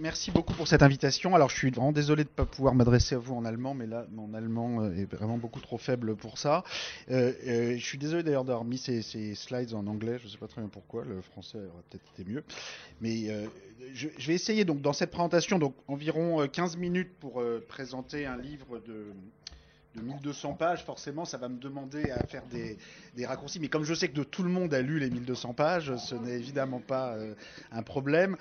Merci beaucoup pour cette invitation. Alors, je suis vraiment désolé de ne pas pouvoir m'adresser à vous en allemand, mais là, mon allemand est vraiment beaucoup trop faible pour ça. Je suis désolé d'ailleurs d'avoir mis ces slides en anglais. Je ne sais pas très bien pourquoi. Le français aurait peut-être été mieux. Mais je vais essayer, donc, dans cette présentation, donc, environ 15 minutes pour présenter un livre de 1200 pages, forcément, ça va me demander à faire des raccourcis. Mais comme je sais que tout le monde a lu les 1200 pages, ce n'est évidemment pas un problème.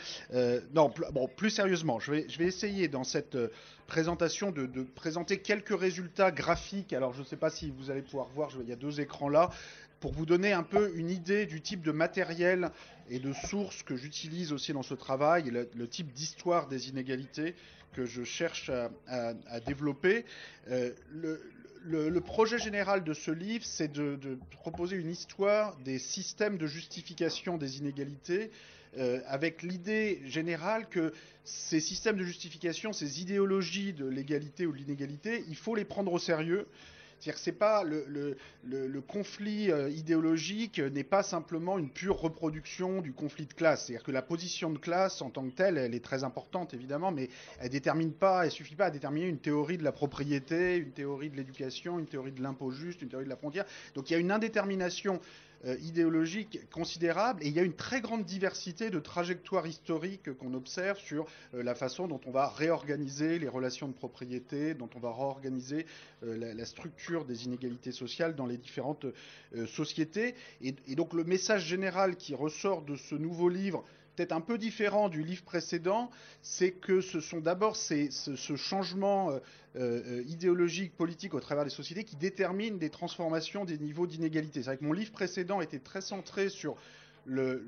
Non, bon, plus sérieusement, je vais essayer dans cette présentation de présenter quelques résultats graphiques. Alors, je ne sais pas si vous allez pouvoir voir, il y a deux écrans là, pour vous donner un peu une idée du type de matériel et de sources que j'utilise aussi dans ce travail, et le type d'histoire des inégalités que je cherche à développer. Le projet général de ce livre, c'est de proposer une histoire des systèmes de justification des inégalités, avec l'idée générale que ces systèmes de justification, ces idéologies de l'égalité ou de l'inégalité, il faut les prendre au sérieux. C'est-à-dire que c'est pas le conflit idéologique n'est pas simplement une pure reproduction du conflit de classe. C'est-à-dire que la position de classe en tant que telle, elle est très importante évidemment, mais elle suffit pas à déterminer une théorie de la propriété, une théorie de l'éducation, une théorie de l'impôt juste, une théorie de la frontière. Donc il y a une indétermination idéologique considérable, et il y a une très grande diversité de trajectoires historiques qu'on observe sur la façon dont on va réorganiser les relations de propriété, dont on va réorganiser la structure des inégalités sociales dans les différentes sociétés. Et donc le message général qui ressort de ce nouveau livre, peut-être un peu différent du livre précédent, c'est que ce sont d'abord ce changement idéologique, politique au travers des sociétés qui détermine des transformations des niveaux d'inégalité. C'est vrai que mon livre précédent était très centré sur le,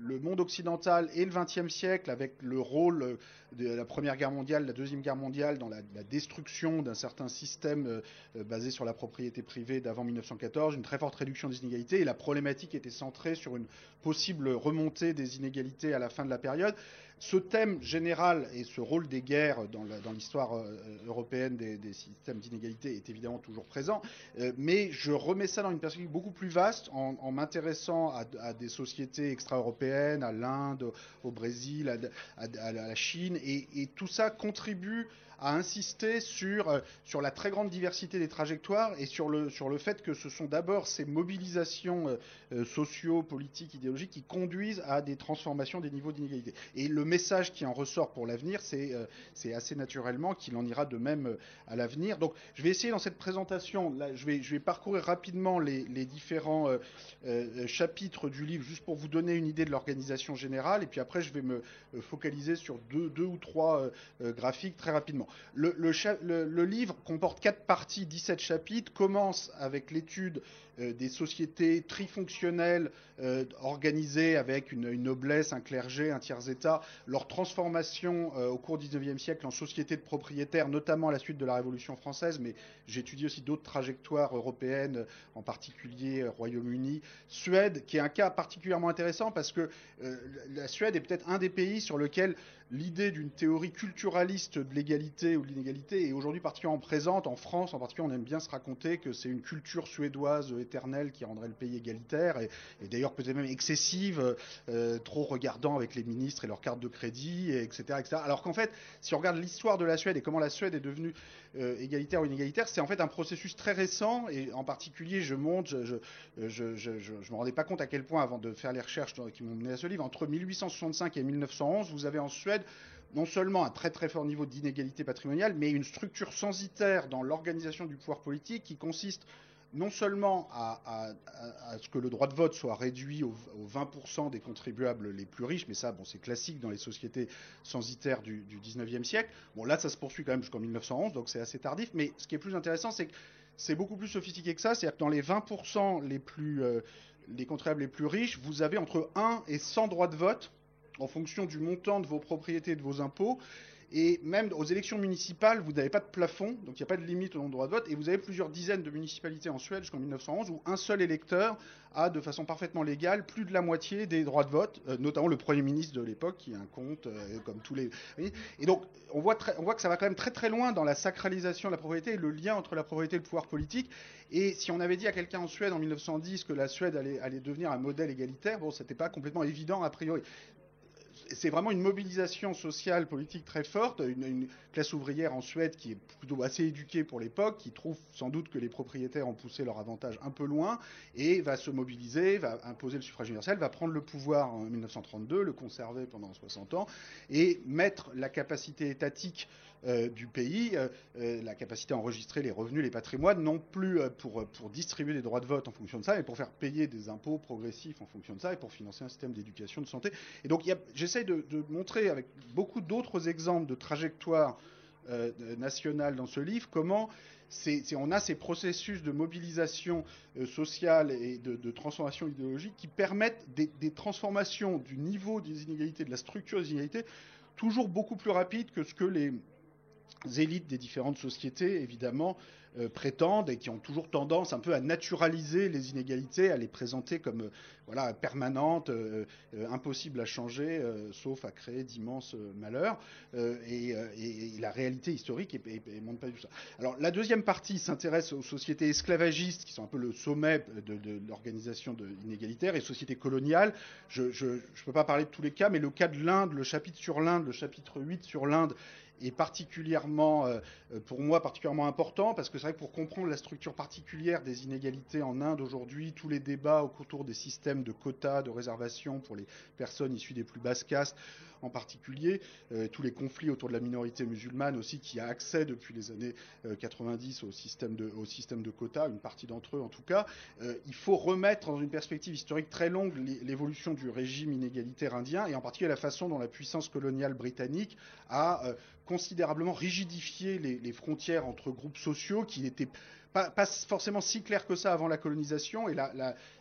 le monde occidental et le XXe siècle, avec le rôle de la Première Guerre mondiale, la Deuxième Guerre mondiale, dans la destruction d'un certain système basé sur la propriété privée d'avant 1914, une très forte réduction des inégalités, et la problématique était centrée sur une possible remontée des inégalités à la fin de la période. Ce thème général et ce rôle des guerres dans l'histoire européenne des systèmes d'inégalité est évidemment toujours présent, mais je remets ça dans une perspective beaucoup plus vaste en m'intéressant à des sociétés extra-européennes, à l'Inde, au Brésil, à la Chine, et tout ça contribue à insister sur la très grande diversité des trajectoires et sur le fait que ce sont d'abord ces mobilisations socio, politiques, idéologiques qui conduisent à des transformations des niveaux d'inégalité. Et le message qui en ressort pour l'avenir, c'est assez naturellement qu'il en ira de même à l'avenir. Donc je vais essayer dans cette présentation, là, je vais parcourir rapidement les différents chapitres du livre, juste pour vous donner une idée de l'organisation générale, et puis après je vais me focaliser sur deux ou trois graphiques très rapidement. Le livre comporte 4 parties, 17 chapitres, commence avec l'étude des sociétés trifonctionnelles organisées avec une noblesse, un clergé, un tiers-état, leur transformation au cours du XIXe siècle en sociétés de propriétaires, notamment à la suite de la Révolution française, mais j'étudie aussi d'autres trajectoires européennes, en particulier Royaume-Uni, Suède, qui est un cas particulièrement intéressant parce que la Suède est peut-être un des pays sur lequel l'idée d'une théorie culturaliste de l'égalité ou de l'inégalité est aujourd'hui particulièrement présente. En France, en particulier, on aime bien se raconter que c'est une culture suédoise éternelle qui rendrait le pays égalitaire, et d'ailleurs peut-être même excessive, trop regardant avec les ministres et leurs cartes de crédit, etc., etc. Alors qu'en fait, si on regarde l'histoire de la Suède et comment la Suède est devenue égalitaire ou inégalitaire, c'est en fait un processus très récent, et en particulier, je me rendais pas compte à quel point, avant de faire les recherches qui m'ont mené à ce livre, entre 1865 et 1911, vous avez en Suède non seulement un très très fort niveau d'inégalité patrimoniale, mais une structure censitaire dans l'organisation du pouvoir politique qui consiste non seulement à ce que le droit de vote soit réduit aux 20% des contribuables les plus riches, mais ça, bon, c'est classique dans les sociétés censitaires du 19e siècle. Bon, là, ça se poursuit quand même jusqu'en 1911, donc c'est assez tardif, mais ce qui est plus intéressant, c'est que c'est beaucoup plus sophistiqué que ça, c'est-à-dire que dans les 20% les contribuables les plus riches, vous avez entre 1 et 100 droits de vote en fonction du montant de vos propriétés et de vos impôts. Et même aux élections municipales, vous n'avez pas de plafond, donc il n'y a pas de limite au nombre de droits de vote. Et vous avez plusieurs dizaines de municipalités en Suède jusqu'en 1911 où un seul électeur a, de façon parfaitement légale, plus de la moitié des droits de vote, notamment le Premier ministre de l'époque, qui a un compte, comme tous les... Et donc, on voit que ça va quand même très très loin dans la sacralisation de la propriété et le lien entre la propriété et le pouvoir politique. Et si on avait dit à quelqu'un en Suède en 1910 que la Suède allait devenir un modèle égalitaire, bon, c'était pas complètement évident a priori. C'est vraiment une mobilisation sociale, politique très forte, une classe ouvrière en Suède qui est plutôt assez éduquée pour l'époque, qui trouve sans doute que les propriétaires ont poussé leur avantage un peu loin, et va se mobiliser, va imposer le suffrage universel, va prendre le pouvoir en 1932, le conserver pendant 60 ans, et mettre la capacité étatique du pays, la capacité à enregistrer les revenus, les patrimoines, non plus pour distribuer des droits de vote en fonction de ça, mais pour faire payer des impôts progressifs en fonction de ça, et pour financer un système d'éducation, de santé. Et donc j'essaye de montrer avec beaucoup d'autres exemples de trajectoires nationales dans ce livre comment on a ces processus de mobilisation sociale et de transformation idéologique qui permettent des transformations du niveau des inégalités, de la structure des inégalités, toujours beaucoup plus rapides que ce que les élites des différentes sociétés, évidemment, prétendent et qui ont toujours tendance un peu à naturaliser les inégalités, à les présenter comme voilà, permanentes, impossibles à changer, sauf à créer d'immenses malheurs. Et la réalité historique ne montre pas du tout ça. Alors la deuxième partie s'intéresse aux sociétés esclavagistes, qui sont un peu le sommet de l'organisation inégalitaire, et sociétés coloniales. Je ne peux pas parler de tous les cas, mais le cas de l'Inde, le chapitre sur l'Inde, le chapitre 8 sur l'Inde, est particulièrement, pour moi, particulièrement important, parce que c'est vrai que pour comprendre la structure particulière des inégalités en Inde aujourd'hui, tous les débats autour des systèmes de quotas, de réservation pour les personnes issues des plus basses castes en particulier, tous les conflits autour de la minorité musulmane aussi, qui a accès depuis les années 90 au système de quotas, une partie d'entre eux en tout cas, il faut remettre dans une perspective historique très longue l'évolution du régime inégalitaire indien, et en particulier la façon dont la puissance coloniale britannique a considérablement rigidifié les frontières entre groupes sociaux qui n'étaient pas forcément si clairs que ça avant la colonisation, et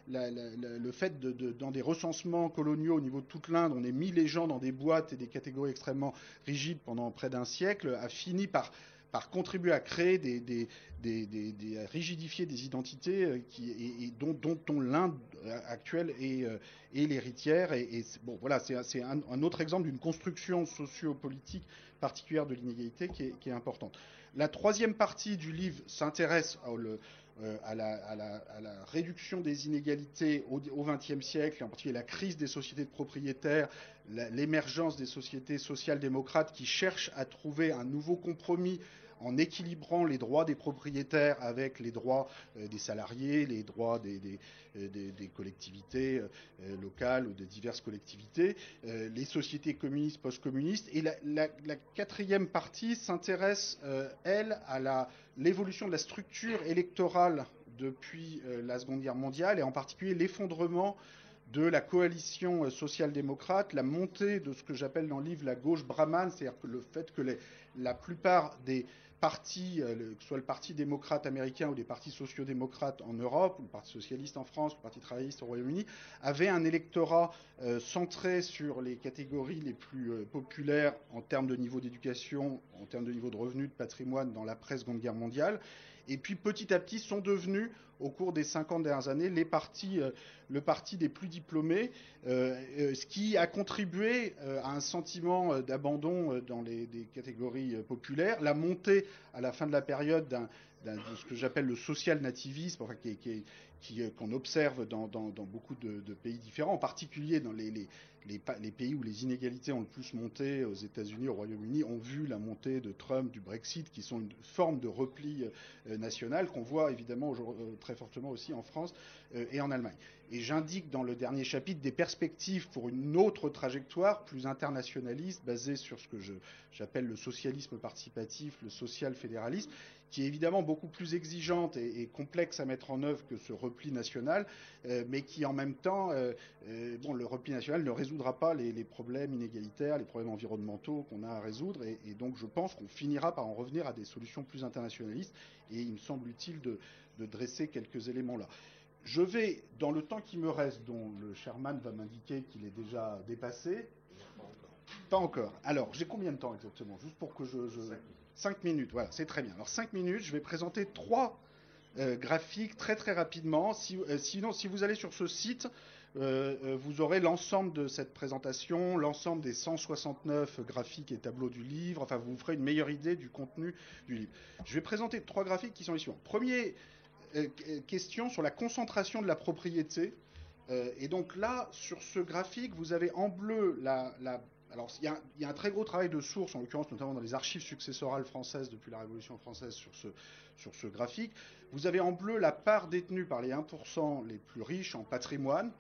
le fait dans des recensements coloniaux au niveau de toute l'Inde, on ait mis les gens dans des boîtes et des catégories extrêmement rigides pendant près d'un siècle, a fini par contribuer à créer à rigidifier des identités dont l'Inde actuelle est l'héritière. Bon, voilà, c'est un autre exemple d'une construction sociopolitique particulière de l'inégalité qui est importante. La troisième partie du livre s'intéresse à la réduction des inégalités au XXe siècle, en particulier la crise des sociétés de propriétaires, l'émergence des sociétés social-démocrates qui cherchent à trouver un nouveau compromis en équilibrant les droits des propriétaires avec les droits des salariés, les droits des collectivités locales ou de diverses collectivités, les sociétés communistes, post-communistes. Et la quatrième partie s'intéresse, elle, à l'évolution de la structure électorale depuis la Seconde Guerre mondiale, et en particulier l'effondrement de la coalition social-démocrate, la montée de ce que j'appelle dans le livre la gauche brahmane, c'est-à-dire que le fait que la plupart des partis, que ce soit le Parti démocrate américain ou des partis sociaux-démocrates en Europe, ou le Parti socialiste en France, ou le Parti travailliste au Royaume-Uni, avaient un électorat centré sur les catégories les plus populaires en termes de niveau d'éducation, en termes de niveau de revenus, de patrimoine dans l'après-Seconde Guerre mondiale. Et puis petit à petit sont devenus, au cours des 50 dernières années, le parti des plus diplômés, ce qui a contribué à un sentiment d'abandon dans des catégories populaires, la montée à la fin de la période de ce que j'appelle le social nativisme, enfin, qu'on observe dans beaucoup de pays différents, en particulier dans les pays où les inégalités ont le plus monté, aux États-Unis, au Royaume-Uni, ont vu la montée de Trump, du Brexit, qui sont une forme de repli national qu'on voit évidemment très fortement aussi en France et en Allemagne. Et j'indique dans le dernier chapitre des perspectives pour une autre trajectoire plus internationaliste, basée sur ce que j'appelle le socialisme participatif, le social-fédéralisme, qui est évidemment beaucoup plus exigeante et complexe à mettre en œuvre que ce repli national, mais qui en même temps, le repli national ne résoudra pas les problèmes inégalitaires, les problèmes environnementaux qu'on a à résoudre, et donc je pense qu'on finira par en revenir à des solutions plus internationalistes, et il me semble utile de dresser quelques éléments là. Je vais, dans le temps qui me reste, dont le Sherman va m'indiquer qu'il est déjà dépassé, Pas encore. Alors, j'ai combien de temps exactement? Juste pour que 5 minutes, voilà, c'est très bien. Alors, 5 minutes, je vais présenter trois graphiques très très rapidement. Sinon, si vous allez sur ce site, vous aurez l'ensemble de cette présentation, l'ensemble des 169 graphiques et tableaux du livre. Enfin, vous ferez une meilleure idée du contenu du livre. Je vais présenter trois graphiques qui sont les suivants. Premier, question sur la concentration de la propriété. Et donc là, sur ce graphique, vous avez en bleu alors, il y a un très gros travail de source, en l'occurrence notamment dans les archives successorales françaises depuis la Révolution française sur ce graphique. Vous avez en bleu la part détenue par les 1% les plus riches en patrimoine,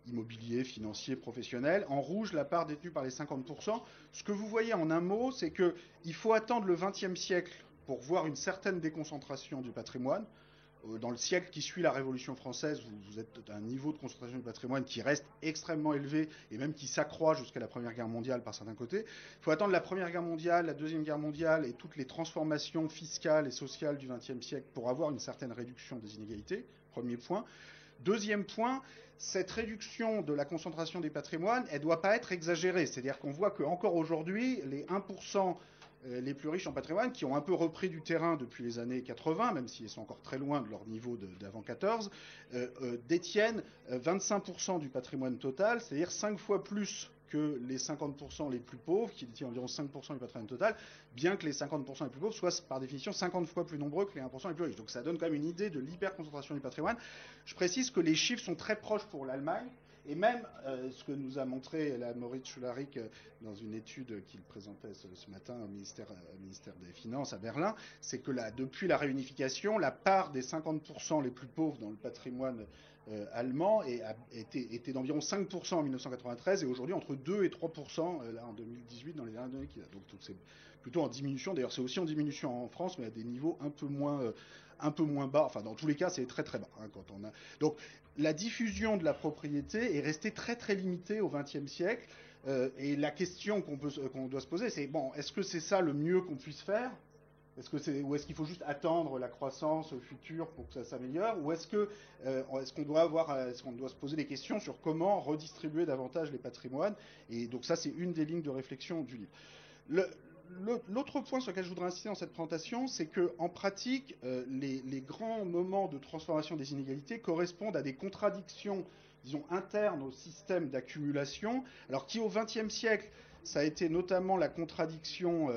immobilier, financier, professionnel. En rouge, la part détenue par les 50%. Ce que vous voyez en un mot, c'est qu'il faut attendre le XXe siècle pour voir une certaine déconcentration du patrimoine. Dans le siècle qui suit la Révolution française, vous êtes à un niveau de concentration du patrimoine qui reste extrêmement élevé et même qui s'accroît jusqu'à la Première Guerre mondiale par certains côtés. Il faut attendre la Première Guerre mondiale, la Deuxième Guerre mondiale et toutes les transformations fiscales et sociales du XXe siècle pour avoir une certaine réduction des inégalités. Premier point. Deuxième point, cette réduction de la concentration des patrimoines, elle ne doit pas être exagérée. C'est-à-dire qu'on voit qu'encore aujourd'hui, les 1% les plus riches en patrimoine, qui ont un peu repris du terrain depuis les années 80, même s'ils sont encore très loin de leur niveau d'avant 14, détiennent 25% du patrimoine total, c'est-à-dire 5 fois plus que les 50% les plus pauvres, qui détiennent environ 5% du patrimoine total, bien que les 50% les plus pauvres soient par définition 50 fois plus nombreux que les 1% les plus riches. Donc ça donne quand même une idée de l'hyperconcentration du patrimoine. Je précise que les chiffres sont très proches pour l'Allemagne, et même ce que nous a montré Moritz Schularik dans une étude qu'il présentait ce matin au ministère des Finances à Berlin, c'est que depuis la réunification, la part des 50% les plus pauvres dans le patrimoine allemand était d'environ 5% en 1993 et aujourd'hui entre 2 et 3% là, en 2018 dans les dernières données qu'il a. Donc c'est plutôt en diminution. D'ailleurs, c'est aussi en diminution en France, mais à des niveaux un peu moins bas. Enfin, dans tous les cas, c'est très très bas. Hein, quand on a... Donc, la diffusion de la propriété est restée très très limitée au XXe siècle. Et la question qu'on doit se poser, c'est bon, est-ce que c'est ça le mieux qu'on puisse faire? Ou est-ce qu'il faut juste attendre la croissance future pour que ça s'améliore? Ou est-ce qu'on doit se poser des questions sur comment redistribuer davantage les patrimoines? Et donc ça, c'est une des lignes de réflexion du livre. L'autre point sur lequel je voudrais insister dans cette présentation, c'est qu'en pratique, les grands moments de transformation des inégalités correspondent à des contradictions, disons, internes au système d'accumulation, alors qui au XXe siècle, ça a été notamment la contradiction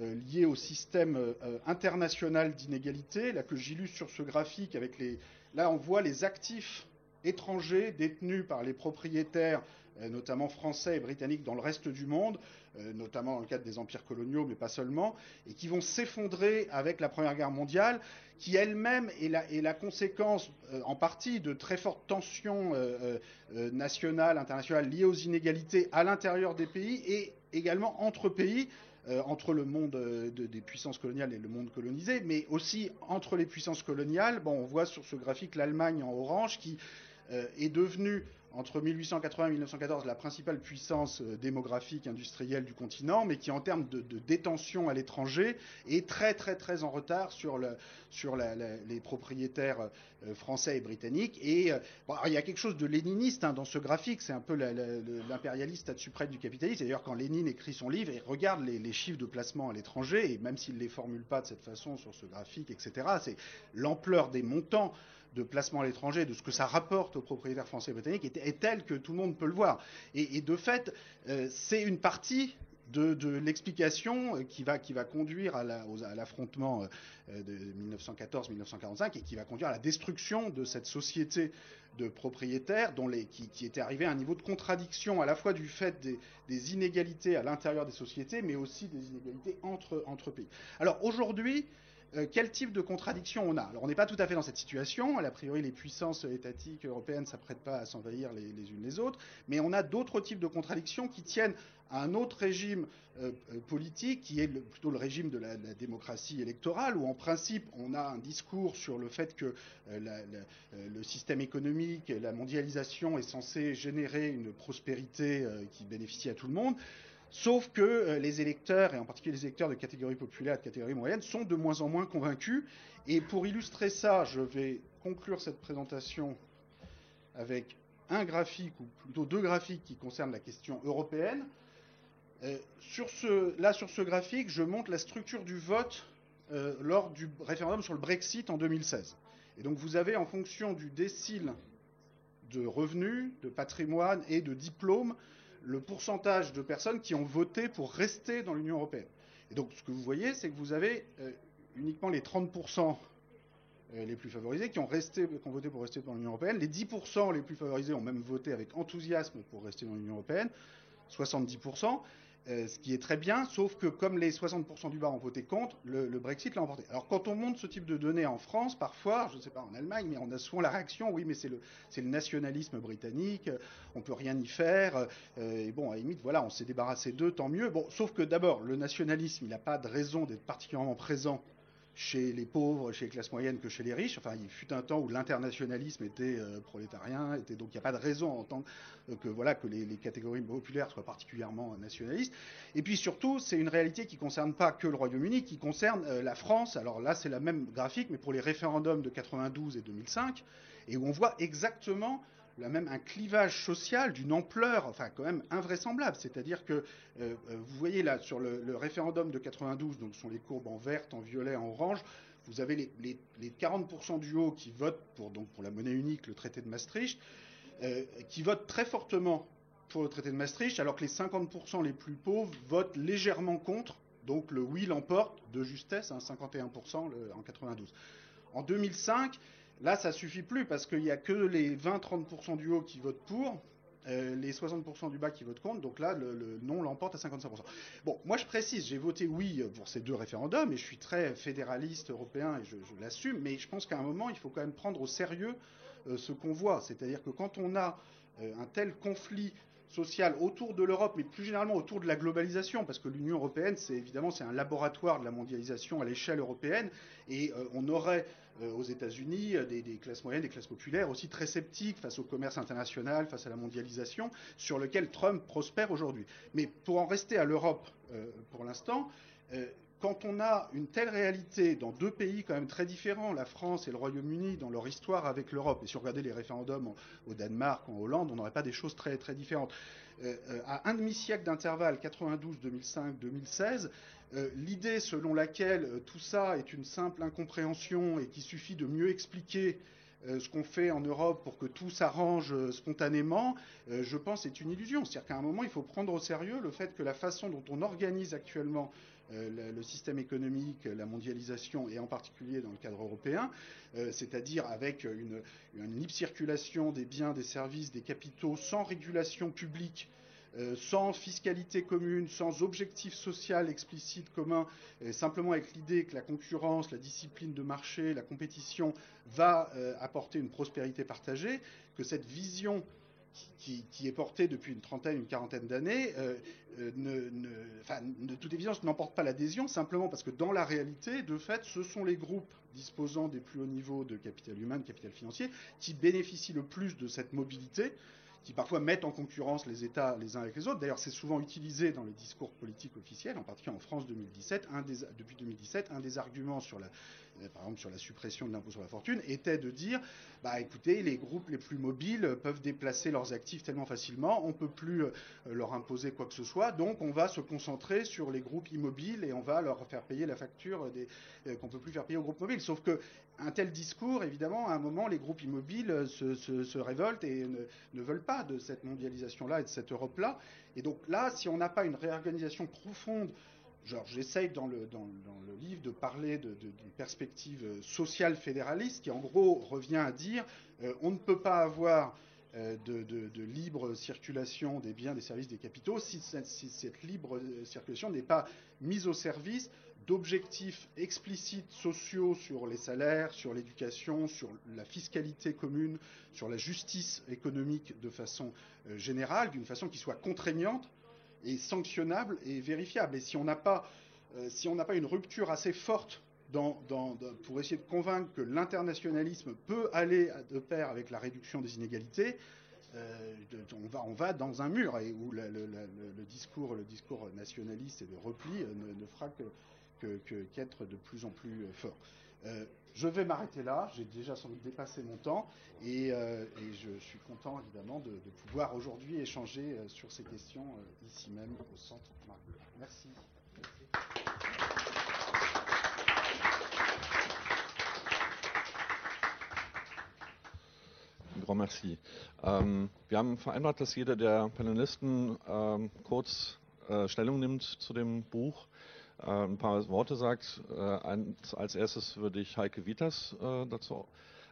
liée au système international d'inégalité, là que j'illustre sur ce graphique avec là on voit les actifs étrangers détenus par les propriétaires, notamment français et britanniques dans le reste du monde, notamment dans le cadre des empires coloniaux, mais pas seulement, et qui vont s'effondrer avec la Première Guerre mondiale, qui elle-même est la conséquence en partie de très fortes tensions nationales, internationales liées aux inégalités à l'intérieur des pays et également entre pays, entre le monde des puissances coloniales et le monde colonisé, mais aussi entre les puissances coloniales. Bon, on voit sur ce graphique l'Allemagne en orange qui est devenue entre 1880 et 1914 la principale puissance démographique industrielle du continent, mais qui en termes de détention à l'étranger est très très très en retard sur les propriétaires français et britanniques. Et bon, il y a quelque chose de léniniste dans ce graphique, c'est un peu l'impérialiste stade suprême du capitalisme. D'ailleurs, quand Lénine écrit son livre, il regarde les chiffres de placement à l'étranger, et même s'il ne les formule pas de cette façon sur ce graphique, etc., c'est l'ampleur des montants de placement à l'étranger, de ce que ça rapporte aux propriétaires français et britanniques, est telle que tout le monde peut le voir. Et de fait, c'est une partie de l'explication qui va conduire à l'affrontement de 1914-1945 et qui va conduire à la destruction de cette société de propriétaires qui était arrivée à un niveau de contradiction à la fois du fait des inégalités à l'intérieur des sociétés, mais aussi des inégalités entre pays. Alors aujourd'hui, quel type de contradiction on a? Alors on n'est pas tout à fait dans cette situation, a priori les puissances étatiques européennes ne s'apprêtent pas à s'envahir les unes les autres, mais on a d'autres types de contradictions qui tiennent à un autre régime politique qui est plutôt le régime de la démocratie électorale, où en principe on a un discours sur le fait que le système économique, la mondialisation est censé générer une prospérité qui bénéficie à tout le monde. Sauf que les électeurs, et en particulier les électeurs de catégories populaires et de catégories moyennes, sont de moins en moins convaincus. Et pour illustrer ça, je vais conclure cette présentation avec un graphique, ou plutôt deux graphiques qui concernent la question européenne. sur ce graphique, je montre la structure du vote lors du référendum sur le Brexit en 2016. Et donc vous avez, en fonction du décile de revenus, de patrimoine et de diplôme, le pourcentage de personnes qui ont voté pour rester dans l'Union européenne. Et donc ce que vous voyez, c'est que vous avez uniquement les 30% les plus favorisés qui ont voté pour rester dans l'Union européenne. Les 10% les plus favorisés ont même voté avec enthousiasme pour rester dans l'Union européenne, 70%. Ce qui est très bien, sauf que comme les 60% du bas ont voté contre, le Brexit l'a emporté. Alors quand on montre ce type de données en France, parfois, je ne sais pas en Allemagne, mais on a souvent la réaction, oui mais c'est le nationalisme britannique, on ne peut rien y faire, et bon à la limite voilà, on s'est débarrassé d'eux, tant mieux. Bon, sauf que d'abord, le nationalisme, il n'a pas de raison d'être particulièrement présent chez les pauvres, chez les classes moyennes que chez les riches. Enfin, il fut un temps où l'internationalisme était prolétarien, donc il n'y a pas de raison en tant que, voilà, que les catégories populaires soient particulièrement nationalistes. Et puis surtout, c'est une réalité qui ne concerne pas que le Royaume-Uni, qui concerne la France. Alors là, c'est la même graphique, mais pour les référendums de 92 et 2005, et où on voit exactement un clivage social d'une ampleur, enfin quand même invraisemblable. C'est-à-dire que vous voyez là sur le référendum de 92, donc ce sont les courbes en vert, en violet, en orange, vous avez les 40% du haut qui votent pour la monnaie unique, le traité de Maastricht, qui votent très fortement pour le traité de Maastricht, alors que les 50% les plus pauvres votent légèrement contre. Donc le oui l'emporte de justesse, hein, 51% en 92. En 2005, là, ça suffit plus parce qu'il n'y a que les 20-30% du haut qui votent pour, les 60% du bas qui votent contre. Donc là, le non l'emporte à 55%. Bon, moi je précise, j'ai voté oui pour ces deux référendums et je suis très fédéraliste européen et je l'assume, mais je pense qu'à un moment, il faut quand même prendre au sérieux ce qu'on voit. C'est-à-dire que quand on a un tel conflit social autour de l'Europe, mais plus généralement autour de la globalisation, parce que l'Union européenne, c'est évidemment c'est un laboratoire de la mondialisation à l'échelle européenne, et on aurait aux États-Unis des classes moyennes, des classes populaires aussi très sceptiques face au commerce international, face à la mondialisation, sur lequel Trump prospère aujourd'hui. Mais pour en rester à l'Europe pour l'instant, quand on a une telle réalité dans deux pays quand même très différents, la France et le Royaume-Uni, dans leur histoire avec l'Europe, et si on regardait les référendums au Danemark, en Hollande, on n'aurait pas des choses très, très différentes. À un demi-siècle d'intervalle, 92, 2005, 2016, l'idée selon laquelle tout ça est une simple incompréhension et qu'il suffit de mieux expliquer ce qu'on fait en Europe pour que tout s'arrange spontanément, je pense est une illusion. C'est-à-dire qu'à un moment, il faut prendre au sérieux le fait que la façon dont on organise actuellement le système économique, la mondialisation, et en particulier dans le cadre européen, c'est-à-dire avec une libre circulation des biens, des services, des capitaux, sans régulation publique, sans fiscalité commune, sans objectif social explicite commun, simplement avec l'idée que la concurrence, la discipline de marché, la compétition va apporter une prospérité partagée, que cette vision qui est portée depuis une trentaine, une quarantaine d'années, de toute évidence n'emporte pas l'adhésion, simplement parce que dans la réalité, de fait, ce sont les groupes disposant des plus hauts niveaux de capital humain, de capital financier, qui bénéficient le plus de cette mobilité, qui parfois mettent en concurrence les États les uns avec les autres. D'ailleurs, c'est souvent utilisé dans le discours politique officiel, en particulier en France 2017. Depuis 2017, un des arguments par exemple sur la suppression de l'impôt sur la fortune était de dire, bah écoutez, les groupes les plus mobiles peuvent déplacer leurs actifs tellement facilement, on ne peut plus leur imposer quoi que ce soit, donc on va se concentrer sur les groupes immobiles et on va leur faire payer la facture qu'on ne peut plus faire payer aux groupes mobiles. Sauf que un tel discours, évidemment, à un moment, les groupes immobiles se révoltent et ne veulent pas de cette mondialisation-là et de cette Europe-là. Et donc là, si on n'a pas une réorganisation profonde, genre j'essaye dans le livre de parler d'une perspective sociale fédéraliste qui en gros revient à dire on ne peut pas avoir de libre circulation des biens, des services, des capitaux si cette libre circulation n'est pas mise au service d'objectifs explicites sociaux sur les salaires, sur l'éducation, sur la fiscalité commune, sur la justice économique de façon générale, d'une façon qui soit contraignante et sanctionnable et vérifiable. Et si on n'a pas une rupture assez forte pour essayer de convaincre que l'internationalisme peut aller de pair avec la réduction des inégalités, on va dans un mur et où le discours nationaliste et de repli ne fera qu'être de plus en plus fort. Je vais m'arrêter là, j'ai déjà sans doute dépassé mon temps et je suis content évidemment de pouvoir aujourd'hui échanger sur ces questions ici même au Centre Marguerite. Merci. Grand merci. Wir haben vereinbart, dass jeder der Panelisten kurz Stellung nimmt zu dem Buch, ein paar Worte sagt. Als erstes würde ich Heike Wieters dazu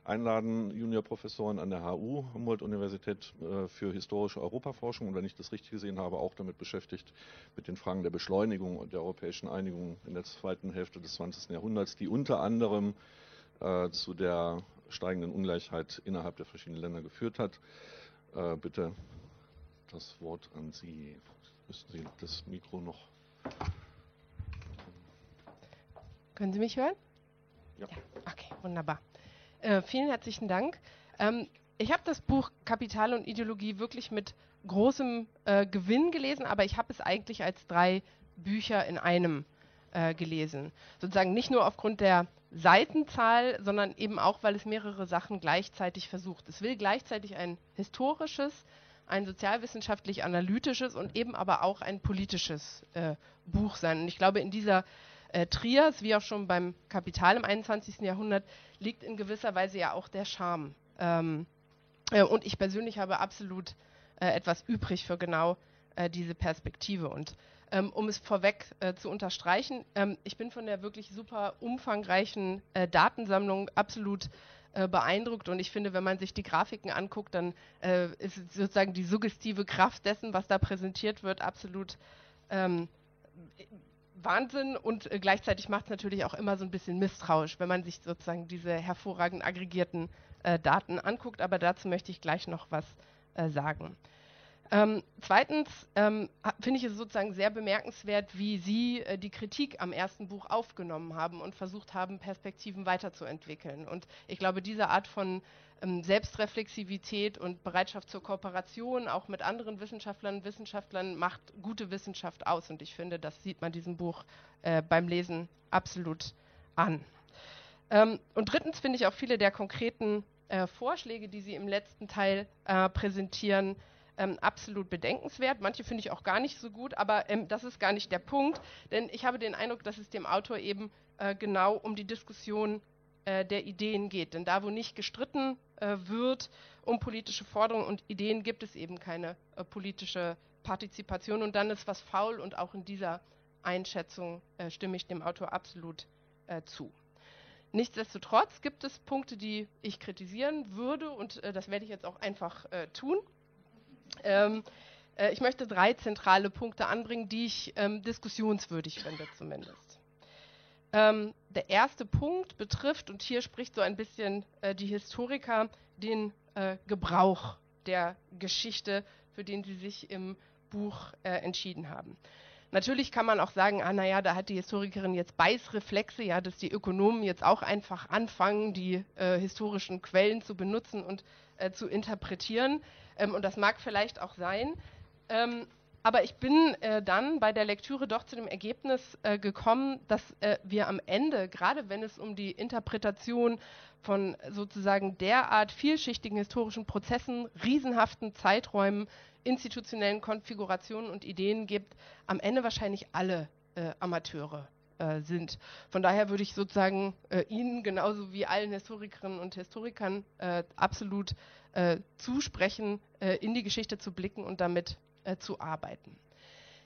einladen, Juniorprofessorin an der HU, Humboldt-Universität für historische Europaforschung und wenn ich das richtig gesehen habe, auch damit beschäftigt mit den Fragen der Beschleunigung und der europäischen Einigung in der zweiten Hälfte des 20. Jahrhunderts, die unter anderem zu der steigenden Ungleichheit innerhalb der verschiedenen Länder geführt hat. Bitte das Wort an Sie. Müssten Sie das Mikro noch... Können Sie mich hören? Ja. Okay, wunderbar. Vielen herzlichen Dank. Ich habe das Buch Kapital und Ideologie wirklich mit großem Gewinn gelesen, aber ich habe es eigentlich als 3 Bücher in einem gelesen. Sozusagen nicht nur aufgrund der Seitenzahl, sondern eben auch, weil es mehrere Sachen gleichzeitig versucht. Es will gleichzeitig ein historisches, ein sozialwissenschaftlich-analytisches und eben aber auch ein politisches Buch sein. Und ich glaube, in dieser Trias, wie auch schon beim Kapital im 21. Jahrhundert, liegt in gewisser Weise ja auch der Charme. Und ich persönlich habe absolut etwas übrig für genau diese Perspektive. Und um es vorweg zu unterstreichen, ich bin von der wirklich super umfangreichen Datensammlung absolut beeindruckt und ich finde, wenn man sich die Grafiken anguckt, dann ist sozusagen die suggestive Kraft dessen, was da präsentiert wird, absolut Wahnsinn und gleichzeitig macht es natürlich auch immer so ein bisschen misstrauisch, wenn man sich sozusagen diese hervorragend aggregierten Daten anguckt, aber dazu möchte ich gleich noch was sagen. Zweitens finde ich es sozusagen sehr bemerkenswert, wie Sie die Kritik am ersten Buch aufgenommen haben und versucht haben, Perspektiven weiterzuentwickeln. Und ich glaube, diese Art von Selbstreflexivität und Bereitschaft zur Kooperation, auch mit anderen Wissenschaftlern und Wissenschaftlern, macht gute Wissenschaft aus. Und ich finde, das sieht man diesem Buch beim Lesen absolut an. Und drittens finde ich auch viele der konkreten Vorschläge, die Sie im letzten Teil präsentieren, absolut bedenkenswert. Manche finde ich auch gar nicht so gut, aber das ist gar nicht der Punkt, denn ich habe den Eindruck, dass es dem Autor eben genau um die Diskussion der Ideen geht. Denn da, wo nicht gestritten wird um politische Forderungen und Ideen, gibt es eben keine politische Partizipation und dann ist was faul und auch in dieser Einschätzung stimme ich dem Autor absolut zu. Nichtsdestotrotz gibt es Punkte, die ich kritisieren würde und das werde ich jetzt auch einfach tun. Ich möchte 3 zentrale Punkte anbringen, die ich diskussionswürdig finde zumindest. Der erste Punkt betrifft, und hier spricht so ein bisschen die Historiker, den Gebrauch der Geschichte, für den sie sich im Buch entschieden haben. Natürlich kann man auch sagen, naja, da hat die Historikerin jetzt Beißreflexe, ja, dass die Ökonomen jetzt auch einfach anfangen, die historischen Quellen zu benutzen und zu interpretieren. Und das mag vielleicht auch sein. Aber ich bin dann bei der Lektüre doch zu dem Ergebnis gekommen, dass wir am Ende, gerade wenn es um die Interpretation von sozusagen derart vielschichtigen historischen Prozessen, riesenhaften Zeiträumen, institutionellen Konfigurationen und Ideen gibt, am Ende wahrscheinlich alle Amateure sind. Von daher würde ich sozusagen Ihnen genauso wie allen Historikerinnen und Historikern absolut zusprechen, in die Geschichte zu blicken und damit zu arbeiten.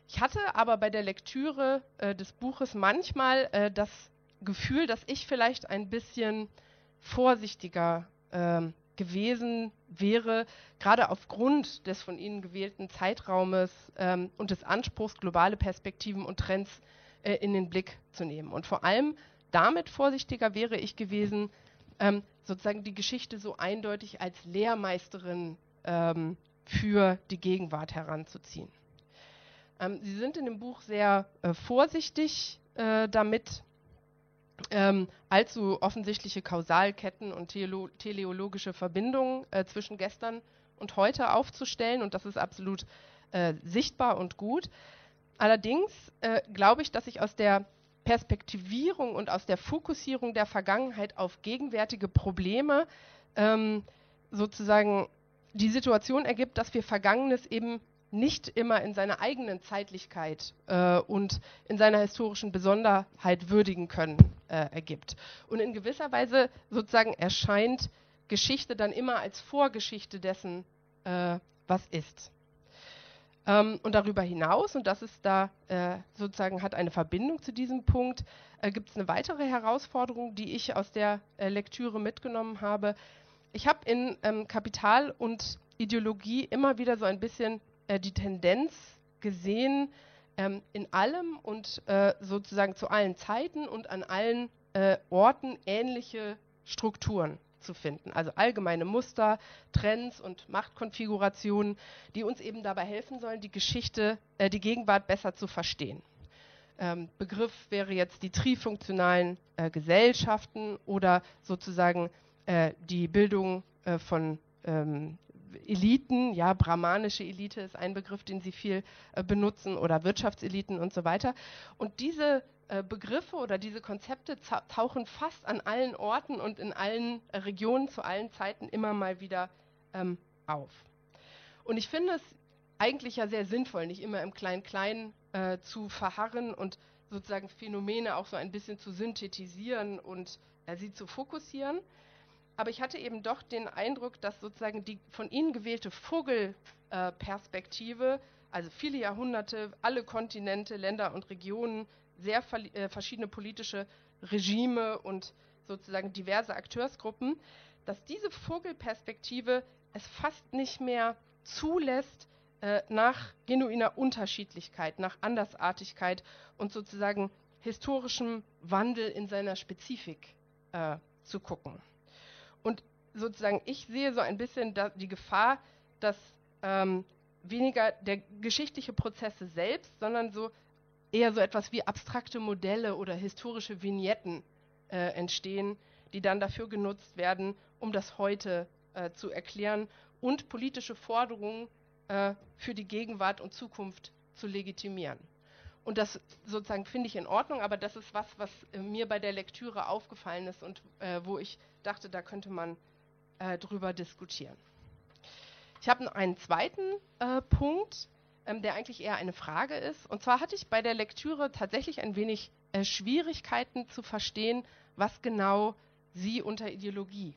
Ich hatte aber bei der Lektüre des Buches manchmal das Gefühl, dass ich vielleicht ein bisschen vorsichtiger gewesen wäre, gerade aufgrund des von Ihnen gewählten Zeitraumes und des Anspruchs, globale Perspektiven und Trends in den Blick zu nehmen. Und vor allem damit vorsichtiger wäre ich gewesen, sozusagen die Geschichte so eindeutig als Lehrmeisterin für die Gegenwart heranzuziehen. Sie sind in dem Buch sehr vorsichtig damit, allzu offensichtliche Kausalketten und teleologische Verbindungen zwischen gestern und heute aufzustellen und das ist absolut sichtbar und gut. Allerdings glaube ich, dass ich aus der Perspektivierung und aus der Fokussierung der Vergangenheit auf gegenwärtige Probleme sozusagen die Situation ergibt, dass wir Vergangenes eben nicht immer in seiner eigenen Zeitlichkeit und in seiner historischen Besonderheit würdigen können, ergibt. Und in gewisser Weise sozusagen erscheint Geschichte dann immer als Vorgeschichte dessen, was ist. Und darüber hinaus, und das ist da sozusagen hat eine Verbindung zu diesem Punkt, gibt es eine weitere Herausforderung, die ich aus der Lektüre mitgenommen habe. Ich habe in Kapital und Ideologie immer wieder so ein bisschen die Tendenz gesehen, in allem und sozusagen zu allen Zeiten und an allen Orten ähnliche Strukturen zu finden. Also allgemeine Muster, Trends und Machtkonfigurationen, die uns eben dabei helfen sollen, die Geschichte, die Gegenwart besser zu verstehen. Begriff wäre jetzt die trifunktionalen Gesellschaften oder sozusagen die Bildung von Eliten, ja, brahmanische Elite ist ein Begriff, den Sie viel benutzen, oder Wirtschaftseliten und so weiter. Und diese Begriffe oder diese Konzepte tauchen fast an allen Orten und in allen Regionen zu allen Zeiten immer mal wieder auf. Und ich finde es eigentlich ja sehr sinnvoll, nicht immer im Klein-Klein zu verharren und sozusagen Phänomene auch so ein bisschen zu synthetisieren und sie zu fokussieren. Aber ich hatte eben doch den Eindruck, dass sozusagen die von Ihnen gewählte Vogelperspektive, also viele Jahrhunderte, alle Kontinente, Länder und Regionen, sehr verschiedene politische Regime und sozusagen diverse Akteursgruppen, dass diese Vogelperspektive es fast nicht mehr zulässt, nach genuiner Unterschiedlichkeit, nach Andersartigkeit und sozusagen historischem Wandel in seiner Spezifik zu gucken. Und sozusagen, ich sehe so ein bisschen die Gefahr, dass weniger der geschichtliche Prozesse selbst, sondern so eher so etwas wie abstrakte Modelle oder historische Vignetten entstehen, die dann dafür genutzt werden, um das Heute zu erklären und politische Forderungen für die Gegenwart und Zukunft zu legitimieren. Und das sozusagen finde ich in Ordnung, aber das ist was mir bei der Lektüre aufgefallen ist und wo ich dachte, da könnte man drüber diskutieren. Ich habe noch einen zweiten Punkt, der eigentlich eher eine Frage ist. Und zwar hatte ich bei der Lektüre tatsächlich ein wenig Schwierigkeiten zu verstehen, was genau Sie unter Ideologie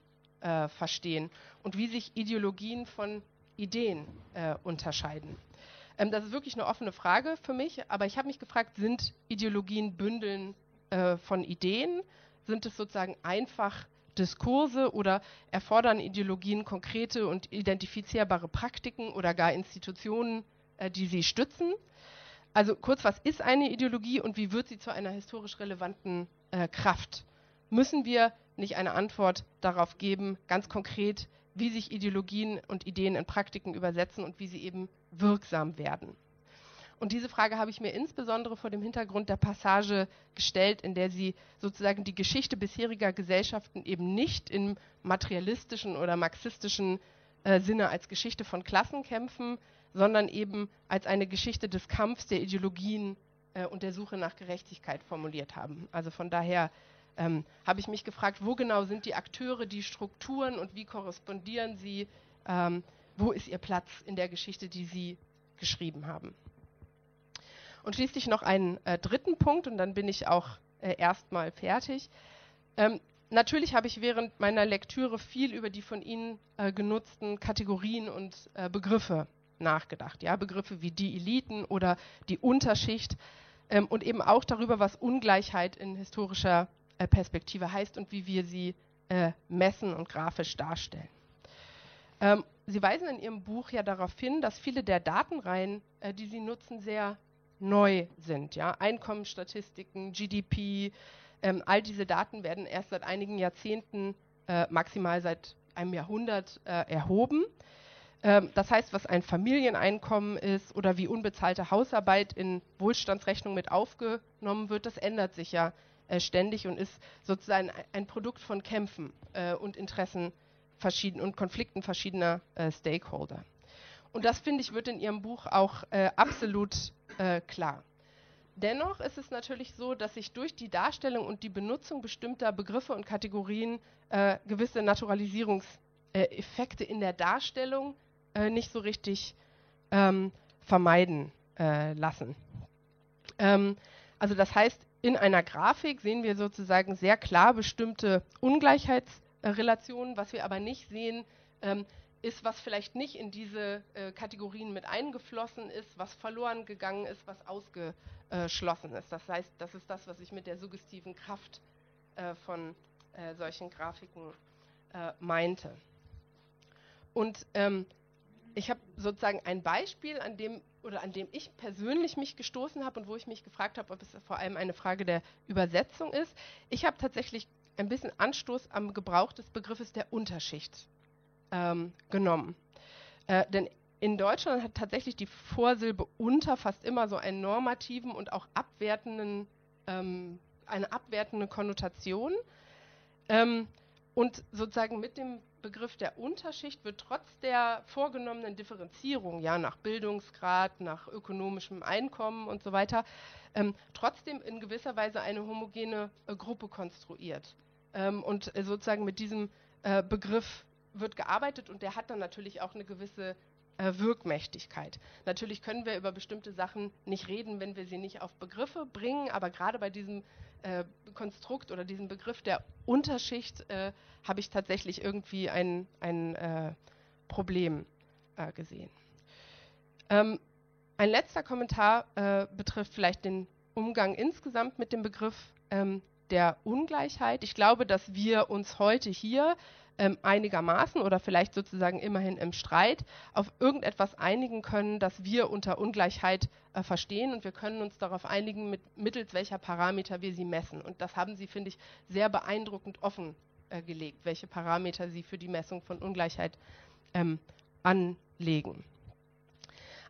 verstehen und wie sich Ideologien von Ideen unterscheiden. Das ist wirklich eine offene Frage für mich, aber ich habe mich gefragt, sind Ideologien Bündeln von Ideen? Sind es sozusagen einfach Diskurse oder erfordern Ideologien konkrete und identifizierbare Praktiken oder gar Institutionen, die sie stützen? Also kurz, was ist eine Ideologie und wie wird sie zu einer historisch relevanten Kraft? Müssen wir nicht eine Antwort darauf geben, ganz konkret, wie sich Ideologien und Ideen in Praktiken übersetzen und wie sie eben wirksam werden? Und diese Frage habe ich mir insbesondere vor dem Hintergrund der Passage gestellt, in der Sie sozusagen die Geschichte bisheriger Gesellschaften eben nicht im materialistischen oder marxistischen Sinne als Geschichte von Klassenkämpfen, sondern eben als eine Geschichte des Kampfs der Ideologien und der Suche nach Gerechtigkeit formuliert haben. Also von daher habe ich mich gefragt, wo genau sind die Akteure, die Strukturen und wie korrespondieren sie, wo ist ihr Platz in der Geschichte, die Sie geschrieben haben. Und schließlich noch einen dritten Punkt und dann bin ich auch erstmal fertig. Natürlich habe ich während meiner Lektüre viel über die von Ihnen genutzten Kategorien und Begriffe nachgedacht. Ja? Begriffe wie die Eliten oder die Unterschicht und eben auch darüber, was Ungleichheit in historischer Perspektive heißt und wie wir sie messen und grafisch darstellen. Sie weisen in Ihrem Buch ja darauf hin, dass viele der Datenreihen, die Sie nutzen, sehr neu sind. Ja? Einkommensstatistiken, GDP, all diese Daten werden erst seit einigen Jahrzehnten, maximal seit einem Jahrhundert erhoben. Das heißt, was ein Familieneinkommen ist oder wie unbezahlte Hausarbeit in Wohlstandsrechnung mit aufgenommen wird, das ändert sich ja ständig und ist sozusagen ein Produkt von Kämpfen und Interessen und Konflikten verschiedener Stakeholder. Und das, finde ich, wird in Ihrem Buch auch absolut klar. Dennoch ist es natürlich so, dass sich durch die Darstellung und die Benutzung bestimmter Begriffe und Kategorien gewisse Naturalisierungseffekte in der Darstellung nicht so richtig vermeiden lassen. Also das heißt, in einer Grafik sehen wir sozusagen sehr klar bestimmte Ungleichheitsrelationen. Was wir aber nicht sehen, ist, was vielleicht nicht in diese Kategorien mit eingeflossen ist, was verloren gegangen ist, was ausgeschlossen ist. Das heißt, das ist das, was ich mit der suggestiven Kraft von solchen Grafiken meinte. Und ich habe sozusagen ein Beispiel, an dem ich persönlich mich gestoßen habe und wo ich mich gefragt habe, ob es vor allem eine Frage der Übersetzung ist. Ich habe tatsächlich ein bisschen Anstoß am Gebrauch des Begriffes der Unterschicht genommen. Denn in Deutschland hat tatsächlich die Vorsilbe unter fast immer so einen normativen und auch eine abwertende Konnotation. Und sozusagen mit dem Begriff der Unterschicht wird trotz der vorgenommenen Differenzierung, ja, nach Bildungsgrad, nach ökonomischem Einkommen und so weiter, trotzdem in gewisser Weise eine homogene Gruppe konstruiert. Und sozusagen mit diesem Begriff wird gearbeitet und der hat dann natürlich auch eine gewisse Wirkmächtigkeit. Natürlich können wir über bestimmte Sachen nicht reden, wenn wir sie nicht auf Begriffe bringen, aber gerade bei diesem Konstrukt oder diesem Begriff der Unterschicht habe ich tatsächlich irgendwie ein Problem gesehen. Ein letzter Kommentar betrifft vielleicht den Umgang insgesamt mit dem Begriff der Ungleichheit. Ich glaube, dass wir uns heute hier einigermaßen oder vielleicht sozusagen immerhin im Streit auf irgendetwas einigen können, das wir unter Ungleichheit verstehen und wir können uns darauf einigen, mittels welcher Parameter wir sie messen. Und das haben Sie, finde ich, sehr beeindruckend offengelegt, welche Parameter Sie für die Messung von Ungleichheit anlegen.